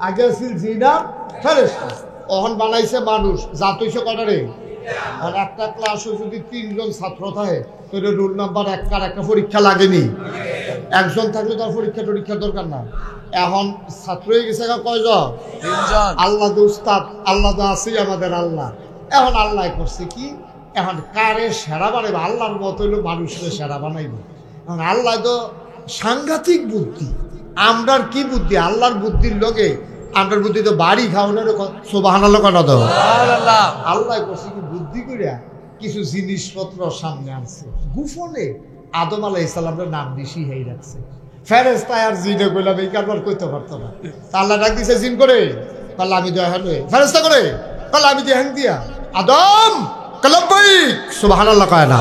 আগে আসিল জিন আর ফেরেশতা, অহন বানাইছে মানুষ। যা তৈছে কটা রে? আর একটা ক্লাসে যদি 3 জন ছাত্র থাকে, তাহলে রোল নাম্বার একটা পরীক্ষা লাগেনি। একজন থাকলে তার পরীক্ষার দরকার না। এখন ছাত্র হয়ে গেছে কয়জন? 3 জন। আল্লাহ তো উস্তাদ, আল্লাহ তো আছেই আমাদের আল্লাহ। এখন আল্লাহ করছে কি, এখন কারে সেরা বানাইবে? আল্লাহর মতো হইলো মানুষের সেরা বানাইবে। এখন আল্লাহ তো সাংঘাতিক বুদ্ধি, আমরার কি বুদ্ধি? আল্লাহর বুদ্ধির লগে আমরার বুদ্ধি তো বাড়ি খাওয়ানোর। সুবহানাল্লাহ কেন দাও? আল্লাহ করছে কি বুদ্ধি করিয়া কিছু জিনিসপত্র সামনে আনছে গোপনে। আদম আলাইহিস সালামের নাম বেশি হয়ে রাখছে। ফেরেশতা আর জিনে কইলাম এই কারবার কইতে পারতো না। আল্লাহ ডাক দিছে জিন করে, কাল আমি দেয়া হলে ফেরেশতা করে, কাল আমি দেয়া দিয়া আদম কলব্বাই। সুবহানাল্লাহ কয় না?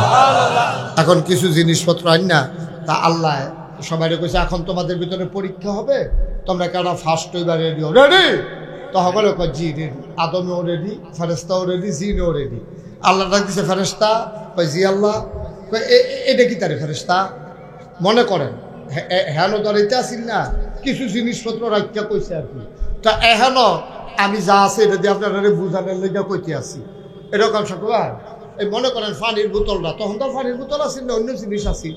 এখন কিছু জিনিসপত্র আন না, তা আল্লাহ সবাই কইছে এখন তোমাদের ভিতরে পরীক্ষা হবে, তোমরা কেন ফার্স্ট হইবা রেডি? রেডি তো সকলে কয় জি রেডি। আদমও রেডি, ফেরেশতাও রেডি, জিনও রেডি। আল্লাহ ডাক দিছে ফেরেশতা, কয় জি আল্লাহ। কয় এটা কি তারে ফেরেশতা? মনে করেন হেন দাঁড়াইতে আসিল না, কিছু জিনিসপত্র রাখিয়া কইছে আর কি। তা এহেন আমি যা আছে এটা দিয়ে আপনারা বুঝানোর লেগে কইতে আসি। এরকম সকবার এই মনে করেন পানির বোতলটা, তখন তো পানির বোতল আসিল না, অন্য জিনিস আসি।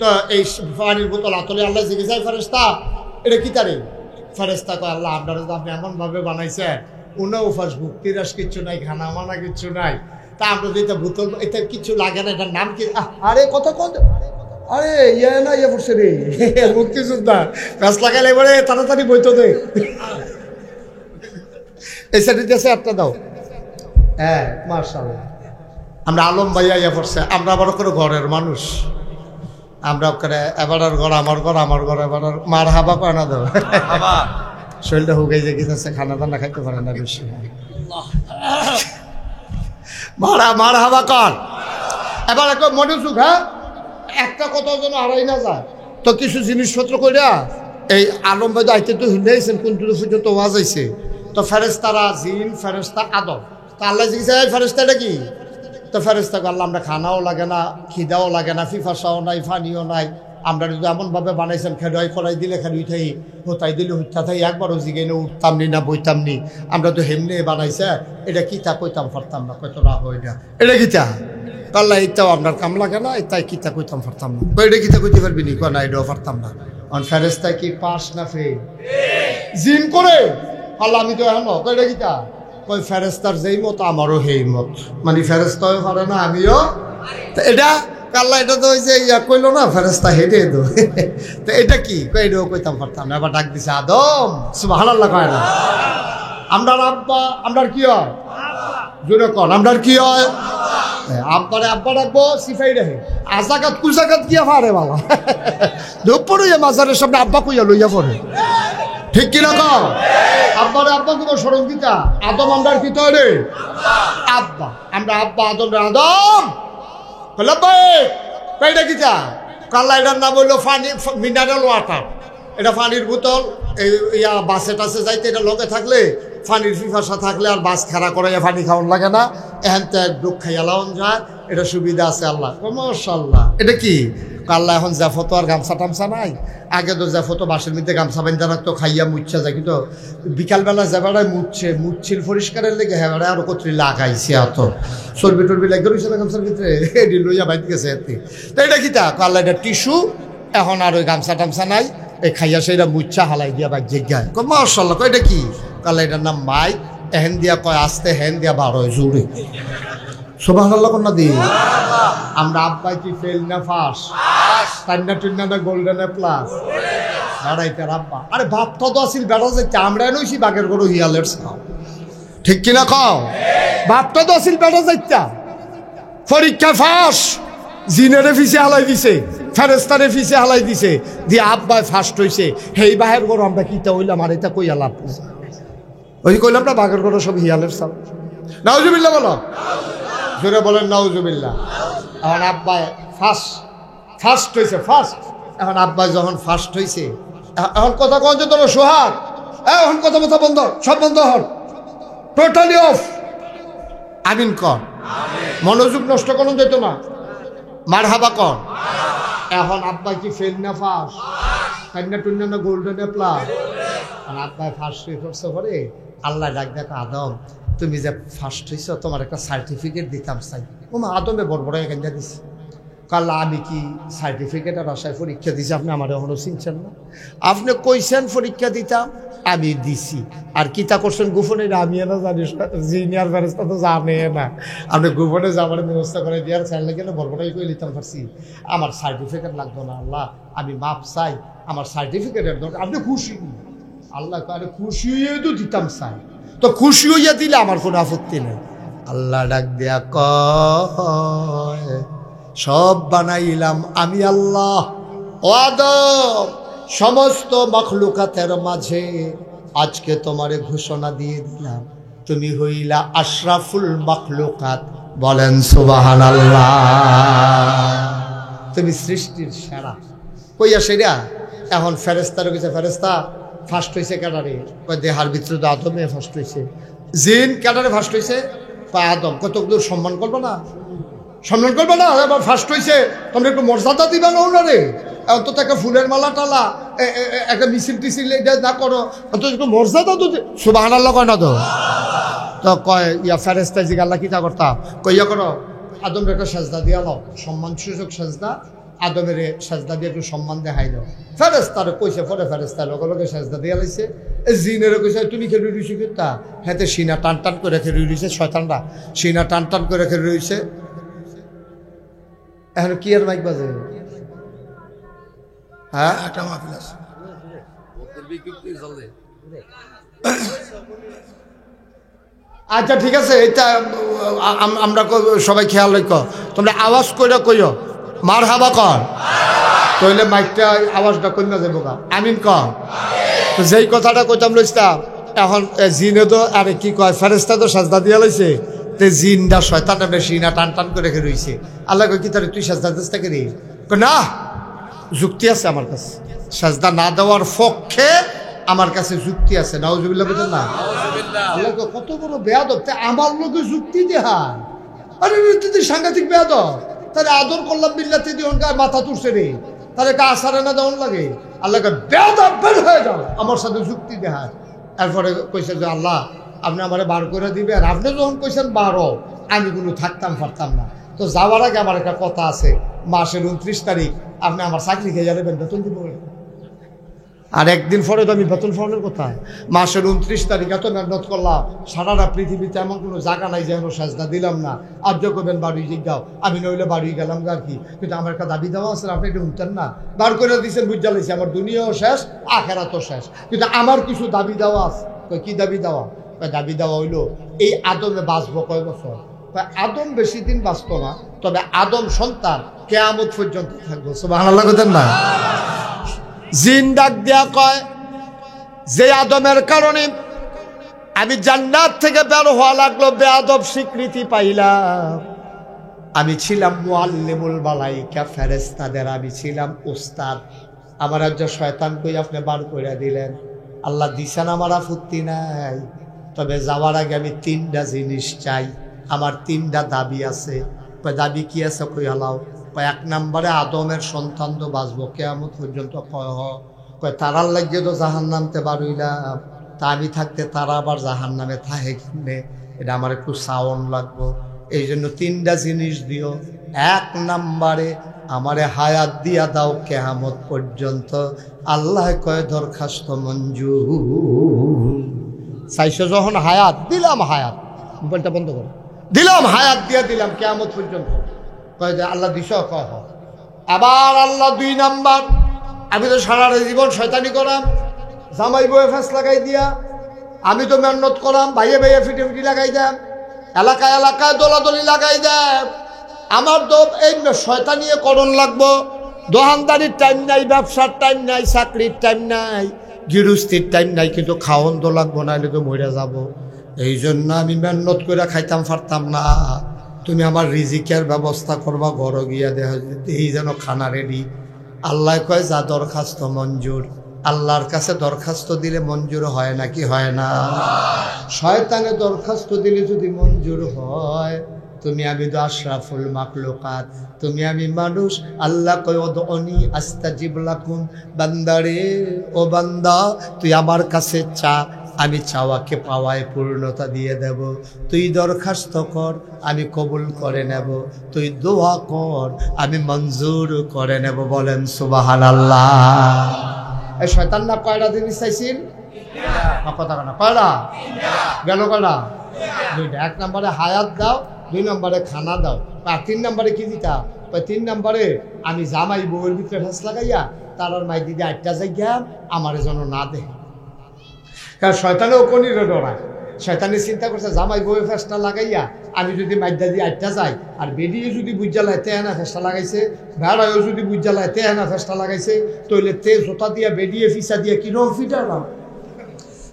তো এই পানির বোতল আতলে আল্লাহ জিজ্ঞেস যায় ফেরেশতা এটা কি তারে? ফেরেশতা কয় আল্লাহ আপনারা তো আপনি এমনভাবে বানাইছে, উনাও ফাসবুক তিরাস কিচ্ছু নাই, খানা মানা কিচ্ছু নাই। তা আমরা তো এটা বোতল, এটা কিচ্ছু লাগে না, এটার নাম কি? আরে কথা কত, আরে ইয়ে না ইয়ে পড়ছে রে মুক্তিযোদ্ধা, গাছ লাগাইলে এবারে তাড়াতাড়ি বইতো দে। এই সাইডে একটা দাও। হ্যাঁ মাশাআল্লাহ। আমরা আলম ভাইয়া ইয়ে পড়ছে, আমরা আবার করে ঘরের মানুষ, আমরা করে এবারের ঘর আমার ঘর, আমার ঘর এবার মার হাবা কয় না দেবো। শরীরটা হুগাই যে গেছে, খানা দানা খাইতে পারে না বেশি। মার হাবা কর। এবার একটা মনোযোগ। হ্যাঁ একটা কথা যেন হারাই না যায়। তো কিছু জিনিসপত্র কইরা এই আলম ভাই আইতে তো হিন্দাইছেন, কোন পর্যন্ত ওয়াজ আইছে। তো ফেরেশতারা জিন, ফেরেশতা আদম। তা আল্লাহ জিজ্ঞেস ফেরেশতাটা কি? তো ফেরেশতা আল্লাহ আমরা খানাও লাগে না, খিদাও লাগে না, ফিফাসাও নাই, ফানিও নাই, আমরা যদি এমনভাবে বানাইছেন খেডাই করাই দিলে খেড়ুই থাই, হোতাই দিলে হত্যা থাই, একবারও জিগে নে উঠতাম নি না বইতাম নি, আমরা তো হেমনে বানাইছে, এটা কিতা কইতাম পারতাম না। কয়তো না হয় না এটা কিতা? আল্লাহ এটাও আপনার কাম লাগে না, এটাই কিতা কইতাম পারতাম না। এটা কিতা কইতে পারবি নি? কয় না এটাও পারতাম না। ফেরেস্তা কি পাস না ফেল? জিন করে আল্লাহ আমি তো এখন কয়টা গীতা কই ফেরেস্তার যেই মত আমারও সেই মত, মানে ফেরেস্তাও পারে না আমিও। এটা আল্লাহ এটা তো ওই যে ইয়া কইলো না ফেরেস্তা হেঁটে তো তো এটা কি এটাও কইতাম পারতাম না। এবার ডাক দিছে আদম, সুবহানাল্লাহ কয় না? আমরা আব্বা, আমরা কি হয় জোরে কর, আমরা কি হয় আব্বারে আব্বা ডাকবো সিফাই রাখে আজাকাত কুজাকাত কি পারে বাবা দুপুরে মাজারের সামনে আব্বা কইয়া লইয়া পড়ে, ঠিক কিনা কর? আব্বারে আব্বা কোনো সরঙ্গিতা আদম আমরা কি তৈরি আব্বা, আমরা আব্বা আদম রে আদম বললাম ভাই কয়টা গীতা কাল্লা এটার নাম হইলো পানি মিনারেল ওয়াটার। এটা পানির বোতল ইয়া বাসে টাসে যাইতে এটা লগে থাকলে পানির পিপাসা থাকলে আর বাস খাড়া করে পানি খাওয়ান লাগে না, এখান থেকে ডুব খাইয়া লাউন যায়, এটা সুবিধা আছে আল্লাহ মাশাআল্লাহ। এটা কি কাল্লা এখন জাফত আর গামছা টামছা নাই, আগে তো জাফত বাসের মধ্যে গামছা বান্ধা রাখতো খাইয়া মুচ্ছা যায়, কিন্তু বিকালবেলা যাবারায় মুচ্ছিল পরিষ্কারের লেগে হ্যাঁ আরো কতরি লাগাইছে এত চর্বি টর্বি লাগে রয়েছে না গামছার ভিতরে, এটি লইয়া বাইতে গেছে এতে। তো এটা কি তা কাল্লা এটা টিস্যু, এখন আর ওই গামছা টামছা নাই, এই খাইয়া সেইটা মুচ্ছা হালাই দিয়া বাইক জিজ্ঞায় মাশাআল্লাহ। কয় এটা কি কাল্লা এটার নাম মাই, এহেন দিয়া কয় আসতে হেন দিয়া বার হয় জোরে, সুবহানাল্লাহ কন্যা দি। আমরা আব্বাই কি ফেল না ফাঁস, কান্না টুন্না না গোল্ডেন প্লাস বেড়াইতে আব্বা। আরে বাপটা তো আসিল বেড়া যাইতে, আমরা নইছি বাঘের গরু হিয়ালের খাও, ঠিক কিনা কও? বাপটা তো আসিল বেড়া যাইতা, পরীক্ষা ফাঁস জিনেরে ফিসে হালাই দিছে, ফেরেস্তারে ফিসে হালাই দিছে, দিয়ে আব্বাই ফার্স্ট হইছে। হেই বাহের গরু আমরা কিতা হইলাম, আর এটা কইয়া লাভ ওই কইলাম না বাঘের গরু সব হিয়ালের সাল। নাউজুবিল্লাহ বলো, জোরে বলেন নাউজুবিল্লাহ। এখন আব্বাই ফার্স্ট হয়েছে ফার্স্ট। এখন আব্বাই যখন ফার্স্ট হয়েছে এখন কথা কন যে তোর সোহাগ, এখন কথা কথা বন্ধ, সব বন্ধ হন, টোটালি অফ। আমিন কর, মনোযোগ নষ্ট করুন যেত না, মারহাবা কর। এখন আব্বাই কি ফেল না ফার্স্ট, কান্না টুন্না না গোল্ডেন প্লাস? আর আব্বাই ফার্স্ট হয়ে করছে পরে আল্লাহ ডাক দেখো আদম তুমি যে ফার্স্ট হয়েছ তোমার একটা সার্টিফিকেট দিতাম চাই। ও মা আদমে বড় বড় এখান দিছি কাল্লা আমি কি সার্টিফিকেট আর আশায় পরীক্ষা দিছি, আপনি আমার এখনো চিনছেন না? আপনি কইছেন পরীক্ষা দিতাম, আমি দিছি, আর কিতা করছেন গোপনে আমি না জানি, জিনিয়ার ফেরেস্তা তো জানে না। আপনি গোপনে যাবার ব্যবস্থা করে দেওয়ার চাইলে গেলে বড় বড়াই করে নিতাম পারছি, আমার সার্টিফিকেট লাগতো না আল্লাহ, আমি মাপ চাই, আমার সার্টিফিকেটের দরকার। আপনি খুশি? আল্লাহ আরে খুশি হয়ে তো দিতাম চাই, তো খুশি হইয়া দিলে আমার কোনো আপত্তি নেই। আল্লাহ ডাক দেয়া কয় সব বানাইলাম আমি আল্লাহ। ও আদম সমস্ত মখলুকাতের মাঝে আজকে তোমারে ঘোষণা দিয়ে দিলাম তুমি হইলা আশরাফুল মখলুকাত, বলেন সুবহানাল্লাহ। তুমি সৃষ্টির সেরা। কইয়া সেরা এখন ফেরেস্তার গেছে, ফেরেস্তা ফার্স্ট হয়েছে ক্যাডারে, দেহার ভিতরে তো আদমে ফার্স্ট হয়েছে। জিন ক্যাডারে ফার্স্ট হয়েছে, আদম কত দূর সম্মান করবো না, সম্মান করবে না? এবার ফার্স্ট হয়েছে তোমরা একটু মর্যাদা দিবে না ওনারে, অন্তত একটা ফুলের মালা টালা একটা মিছিল টিছিল এটা না করো, অন্তত একটু মর্যাদা তো সুবহানাল্লাহ কয় না? তো কয় ইয়া ফেরেস্তা জি আল্লাহ কিতা করতাম, কইয়া করো আদমের একটা সাজদা দিয়া লাও, সম্মান সূচক সাজদা, আদমের সাজদা দিয়ে একটু সম্মান দেখাই দাও। ফেরেস্তারে কইছে, পরে ফেরেস্তা লগে লগে সাজদা দিয়া লাইছে। জিনেরও কইছে তুমি খেলে রইছি কিতা, হাতে সিনা টান টান করে খেলে রইছে, শয়তানরা সিনা টান টান করে খেলে রইছে। এখন কি আর মাইক বাজে? হ্যাঁ একটা মাহফিল আছে, আচ্ছা ঠিক আছে, এটা আমরা সবাই খেয়াল রাখো, তোমরা আওয়াজ করে কইও মারহাবা কর, তাহলে মাইকটা আওয়াজটা কমে যাবো গা, আমিন কর। তো যেই কথাটা কইতাম লইতাম, এখন জিনে তো আরে কি কয় ফেরেস্তা তো সাজদা দিয়া লাইছে, তে জিনটা শয়তানটা সিনা টান টান করে রেখে রইছে। আল্লাহ কই কি তারে তুই সাজদা দিস তাকে রে? না, যুক্তি আছে আমার কাছে, সাজদা না দেওয়ার পক্ষে আমার কাছে যুক্তি আছে। নাউজুবিল্লাহ বলেন না? আল্লাহ কত বড় বেয়াদব, আমার লোকে যুক্তি দেহায়। আরে তুই সাংঘাতিক বেয়াদব, তাহলে আদর করলাম বিল্লাতে দিয়ে মাথা তুলছে রে, তাহলে কা আসারে না দেওয়ান লাগে? আল্লাহকে বেয়াদব বের হয়ে যাও, আমার সাথে যুক্তি দেহায়। এরপরে কইছে যে আল্লাহ আপনি আমারে বার করে দিবেন, আপনি যখন কইছেন বারো আমি কোনো থাকতাম পারতাম না। তো যাওয়ার আগে আমার একটা কথা আছে, মাসের 29 তারিখ আপনি আমার চাকরি খেয়ে যাবেন, বেতন দিব। আর একদিন পরে তো আমি বেতন ফোনের কোথায় মাসের 29 তারিখ এত মেহনত করলাম সারাটা পৃথিবীতে এমন কোনো জায়গা নাই যেন সাজদা দিলাম না আর যে করবেন বাড়ি জিজ্ঞাও আমি নইলে বাড়ি গেলাম আর কি কিন্তু আমার একটা দাবি দেওয়া আছে আপনি এটা শুনতেন না বার করে দিয়েছেন বুঝা লাইছি আমার দুনিয়াও শেষ আখেরাতও শেষ কিন্তু আমার কিছু দাবি দেওয়া আছে কি দাবি দেওয়া দাবি দেওয়া হইলো এই আদমে বাঁচবো কয় বছর আদম বেশি দিন বাঁচত না তবে আদম সন্তান কিয়ামত পর্যন্ত থাকবো সুবহানাল্লাহ বলেন না জিন ডাক দিয়া কয় যে আদমের কারণে আমি জান্নাত থেকে বের হওয়া লাগলো বেয়াদব স্বীকৃতি পাইলাম আমি ছিলাম মুআল্লিমুল মালাইকা ফেরেশতাদের আমি ছিলাম উস্তাদ আমার একজন শয়তান কই আপনি বার করে দিলেন আল্লাহ দিছেন আমার আপত্তি নাই তবে যাওয়ার আগে আমি 3টা জিনিস চাই আমার 3টা দাবি আছে দাবি কি আছে কই হালাও এক নম্বরে আদমের সন্তান তো বাঁচবো কিয়ামত পর্যন্ত কয় তারার লাগিয়ে তো জাহান্নামতে বারইলাম তা আমি থাকতে তারা আবার জাহান্নামে থাকে কিনে এটা আমার একটু সাউন্ড লাগবো এই জন্য 3টা জিনিস দিও এক নম্বরে আমারে হায়াত দিয়া দাও কিয়ামত পর্যন্ত আল্লাহ কয় দরখাস্ত মঞ্জুর চাইছো যখন হায়াত দিলাম হায়াত মোবাইলটা বন্ধ করো দিলাম হায়াত দিয়া দিলাম কিয়ামত পর্যন্ত কয় যে আল্লাহ দিছ কয় আবার আল্লাহ 2 নাম্বার আমি তো সারা জীবন শয়তানি করাম জামাই বয়ে ফেস লাগাই দিয়া আমি তো মেহনত করাম ভাইয়ে ভাইয়ে ফিটে ফিটি লাগাই দেন এলাকায় এলাকায় দোলাদলি লাগাই দেন আমার তো এই শয়তানিয়ে করণ লাগবো দোকানদারির টাইম নাই ব্যবসার টাইম নাই চাকরির টাইম নাই গৃহস্থির টাইম নাই কিন্তু খাওয়ন তো লাগবো নাহলে তো মরে যাব এই জন্য আমি মেহনত করে খাইতাম পারতাম না তুমি আমার রিজিকের ব্যবস্থা করবা ঘর গিয়া দেখা এই যেন খানা রেডি আল্লাহ কয় যা দরখাস্ত মঞ্জুর আল্লাহর কাছে দরখাস্ত দিলে মঞ্জুর হয় নাকি হয় না শয়তানে দরখাস্ত দিলে যদি মঞ্জুর হয় তুমি আমি তো আশরাফুল মাখলুকাত তুমি আমি মানুষ আল্লাহ কয় উদউনি আস্তাজিব লাকুম বান্দারে ও বান্দা তুই আমার কাছে চা আমি চাওয়াকে পাওয়ায় পূর্ণতা দিয়ে দেব তুই দরখাস্ত কর আমি কবুল করে নেব তুই দোয়া কর আমি মঞ্জুর করে নেব বলেন সুবহানাল্লাহ এই শয়তান না কয়টা জিনিস চাইছিল কথা না কয়টা গেল কয়টা 2টা এক নম্বরে হায়াত দাও 2 নম্বরে খানা দাও আর 3 নম্বরে কি দিতা 3 নম্বরে আমি জামাই বউয়ের ভিতরে ফেস লাগাইয়া তারার মাই দিদি 8টা জায়গা আমার যেন না দেয় কারণ শয়তানেও কনিরে ডরায় শয়তানে চিন্তা করছে জামাই বউয়ে ফেসটা লাগাইয়া আমি যদি মাইদা দিয়ে 8টা যাই আর বেডিয়ে যদি বুঝালায় তেহানা ফেসটা লাগাইছে ভেড়ায়ও যদি বুঝালায় তেহানা ফেসটা লাগাইছে তৈলে তে জোতা দিয়া বেডিয়ে ফিসা দিয়ে কিরম ফিটালাম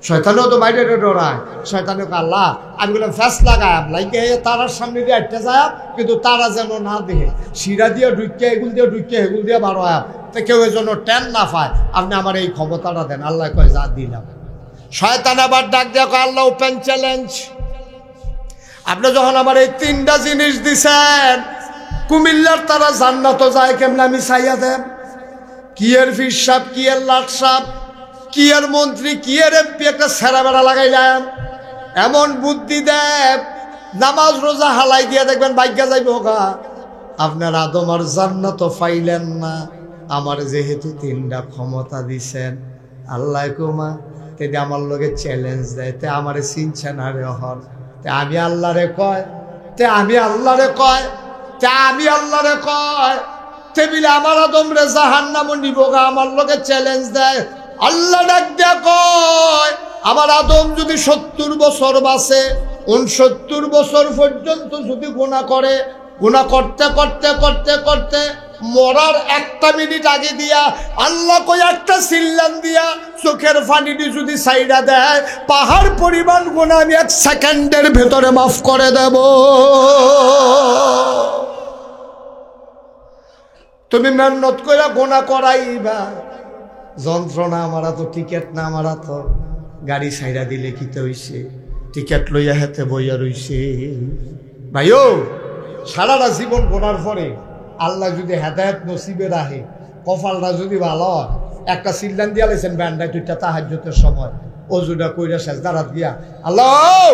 শয়তানেও তো মাইডে ডরায় শয়তানে আল্লাহ আমি বললাম ফেস লাগায়াম লাইকে তারার সামনে দিয়ে 8টা যায় কিন্তু তারা যেন না দেখে শিরা দিয়ে ঢুকিয়ে এগুল দিয়ে ঢুকিয়ে এগুল দিয়ে বারো আয়াম তো কেউ যেন টেন না পায় আপনি আমার এই ক্ষমতাটা দেন আল্লাহ কয় যা দিলাম শয়তান আবার ডাক দেখো আল্লাহ ওপেন চ্যালেঞ্জ আপনি যখন আমার এই 3টা জিনিস দিছেন কুমিল্লার তারা জান্নাত যায় কেমন আমি চাইয়া দেন কি এর ফির সাপ কি এর লাট সাপ কি এর মন্ত্রী কি এর এমপি একটা সেরা বেড়া লাগাইলাম এমন বুদ্ধি দেব নামাজ রোজা হালাই দিয়ে দেখবেন ভাগ্যা যাইব হোকা আপনার আদম আর জান্নাত পাইলেন না আমার যেহেতু 3টা ক্ষমতা দিছেন আল্লাহ কুমা তেদি আমার লগে চ্যালেঞ্জ দেয় তে আমারে চিনছেন আরে হন তে আমি আল্লাহরে কয় তে আমি আল্লাহরে কয় তে আমি আল্লাহরে কয় তে বিলে আমার আদম রে জাহান্নাম নিবগা আমার লগে চ্যালেঞ্জ দেয় আল্লাহ ডাক দিয়া কয় আমার আদম যদি 70 বছর বাঁচে 69 বছর পর্যন্ত যদি গুনাহ করে গুনাহ করতে করতে করতে করতে মরার 1টা মিনিট আগে দিয়া আল্লাহ কই একটা সিল্লান দিয়া চোখের ফানিটি যদি সাইডা দেয় পাহাড় পরিমাণ গুনাহ আমি 1 সেকেন্ডের ভেতরে মাফ করে দেব তুমি মেহনত করে গুনাহ করাইবা যন্ত্রণা আমারা তো টিকেট না আমারা তো গাড়ি সাইডা দিলে কিতে হইছে টিকেট লইয়া হেতে বইয়া রইছে ভাইও সারাটা জীবন গোনার পরে আল্লাহ যদি হেদায়েত নসিবে রাখে কপালটা যদি ভালো হয় একটা সিল্লান দিয়া লাইছেন ব্যান্ডাই দুইটা তাহাজ্জুদের সময় অজুটা কইরা সেজদারাত গিয়া আল্লাহ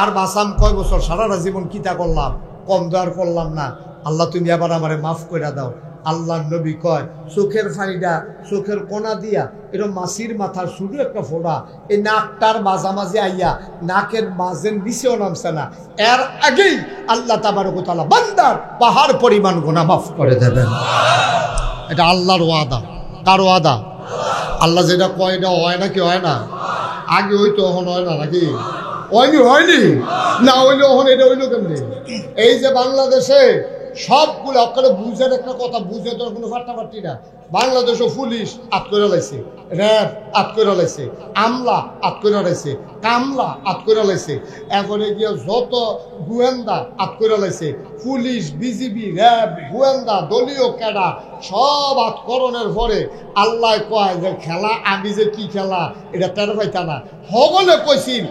আর বাসাম কয় বছর সারাটা জীবন কিতা করলাম কম দর করলাম না আল্লাহ তুমি আবার আমারে মাফ কইরা দাও আল্লাহ নবী কয় চোখের ফানিটা চোখের কোনা দিয়া এরকম মাছির মাথার শুধু একটা ফোড়া এই নাকটার মাঝামাঝি আইয়া নাকের মাঝের নিচেও নামছে না, এর আগেই আল্লাহ তাবারক ওয়া তাআলা বান্দার পাহাড় পরিমাণ গুনাহ মাফ করে দেবেন। এটা আল্লাহর ওয়াদা। কার ওয়াদা? আল্লাহ যেটা কয় এটা হয় নাকি হয় না? আগে হইতো এখন হয় না নাকি? হয়নি না হইলে ওহন এটা হইলো কেমনি? এই যে বাংলাদেশে সবগুলো আপনারা বুঝেন একটা কথা, বুঝে তো কোনো ফাটাফাটি না। বাংলাদেশও পুলিশ আট করে লাইছে, র্যাব আট করে লাইছে, আমলা আট করে লাইছে, কামলা আট করে লাইছে, এখন গিয়ে যত গোয়েন্দা আট করে লাইছে, পুলিশ, বিজিবি, র্যাব, গোয়েন্দা, দলীয় ক্যাডার সব আটকরণের পরে আল্লাহ কয় যে খেলা আমি যে কি খেলা এটা টের পাইতা না। হগলে কইছিল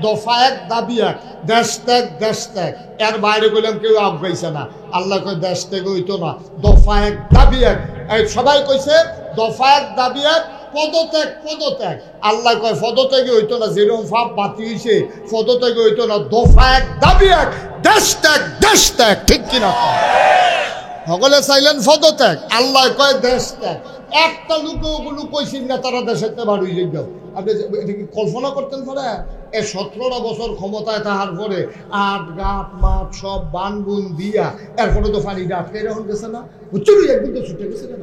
দফা এক দাবি এক, দেশ ত্যাগ দেশ ত্যাগ, এর বাইরে কইলাম কেউ আগাইছে না। আল্লাহ কয় দেশ ত্যাগ হইতো না, দফা এক দাবি এক। সবাই কইছে দফা এক দাবি এক, পদত্যাগ পদত্যাগ। আল্লাহ কয় পদত্যাগে হইতো না, যেরকম ফাপ বাতি হইছে পদত্যাগে হইতো না, দফা এক দাবি এক, দেশ ত্যাগ দেশ ত্যাগ। ঠিক কিনা? সকলে চাইলেন পদত্যাগ, আল্লাহ কয় দেশ ত্যাগ। একটা লোকে ওগুলো কইছিল না তারা দেশের বাড়ি যাই। আপনি এটা কি কল্পনা করতেন পারে? 17টা বছর ক্ষমতায় তাহার পরে আট গাট মাঠ সব বান বুন দিয়া এরপরে তো পানিটা আটকে এখন গেছে না, চুরি একদিন তো ছুটে গেছে কেন?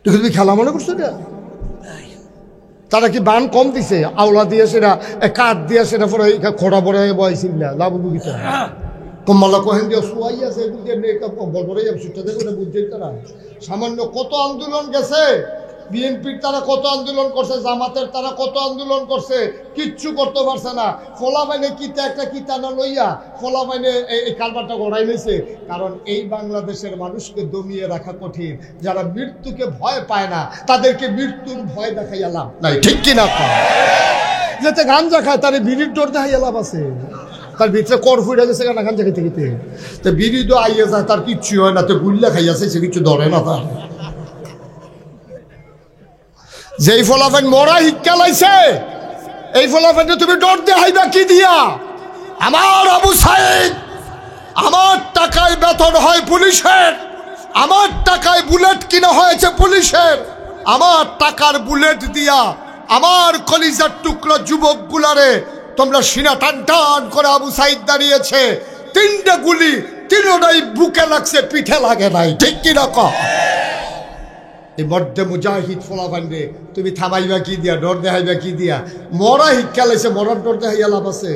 তুমি খেলা মনে করছো এটা? তারা কি বান কম দিছে? আওলা দিয়ে সেটা কাঠ দিয়ে সেটা পরে খোড়া পরে বয়সিল না লাভ বুঝিতে কম্মালা কহেন দিয়ে শুয়াই আছে, কম্বল পরে ছুটে দেখো না বুঝছে। তারা সামান্য কত আন্দোলন গেছে, বিএনপির তারা কত আন্দোলন করছে, জামাতের তারা কত আন্দোলন করছে, কিচ্ছু করতে পারছে না। ফলা বাইনে কিতা একটা কিতানা লইয়া ফলা বাইনে এই কারবারটা গড়াই নিয়েছে। কারণ এই বাংলাদেশের মানুষকে দমিয়ে রাখা কঠিন। যারা মৃত্যুকে ভয় পায় না তাদেরকে মৃত্যুর ভয় দেখাইয়া লাভ নাই। ঠিক কিনা? যেতে গাঞ্জা খায় তার বিড়ির ডোর দেখাইয়া লাভ আছে? তার ভিতরে কর ফুটে গেছে কেন গাঞ্জা খেতে খেতে? তো বিড়ি তো আইয়া যায়, তার কিচ্ছু হয় না, তো গুল্লা খাইয়াছে, সে কিছু ধরে না। তার যেই ফলাফল মরা শিক্ষা লাইছে, এই ফলাফলটা তুমি ডর দেখাইবা কি দিয়া? আমার আবু সাইদ, আমার টাকায় বেতন হয় পুলিশের, আমার টাকায় বুলেট কিনা হয়েছে পুলিশের, আমার টাকার বুলেট দিয়া আমার কলিজার টুকরো যুবক গুলারে তোমরা সিনা টান টান করে আবু সাইদ দাঁড়িয়েছে, 3টে গুলি 3টাই বুকে লাগছে, পিঠে লাগে নাই। ঠিক কিনা? এই মধ্যে মুজাহিদ ফলাফান্ডে তুমি থামাইবা কি দিয়া? ডর দেখাইবা কি দিয়া? মরা শিক্ষা লাইছে, মরার ডর দেখাইয়া লাভ আছে?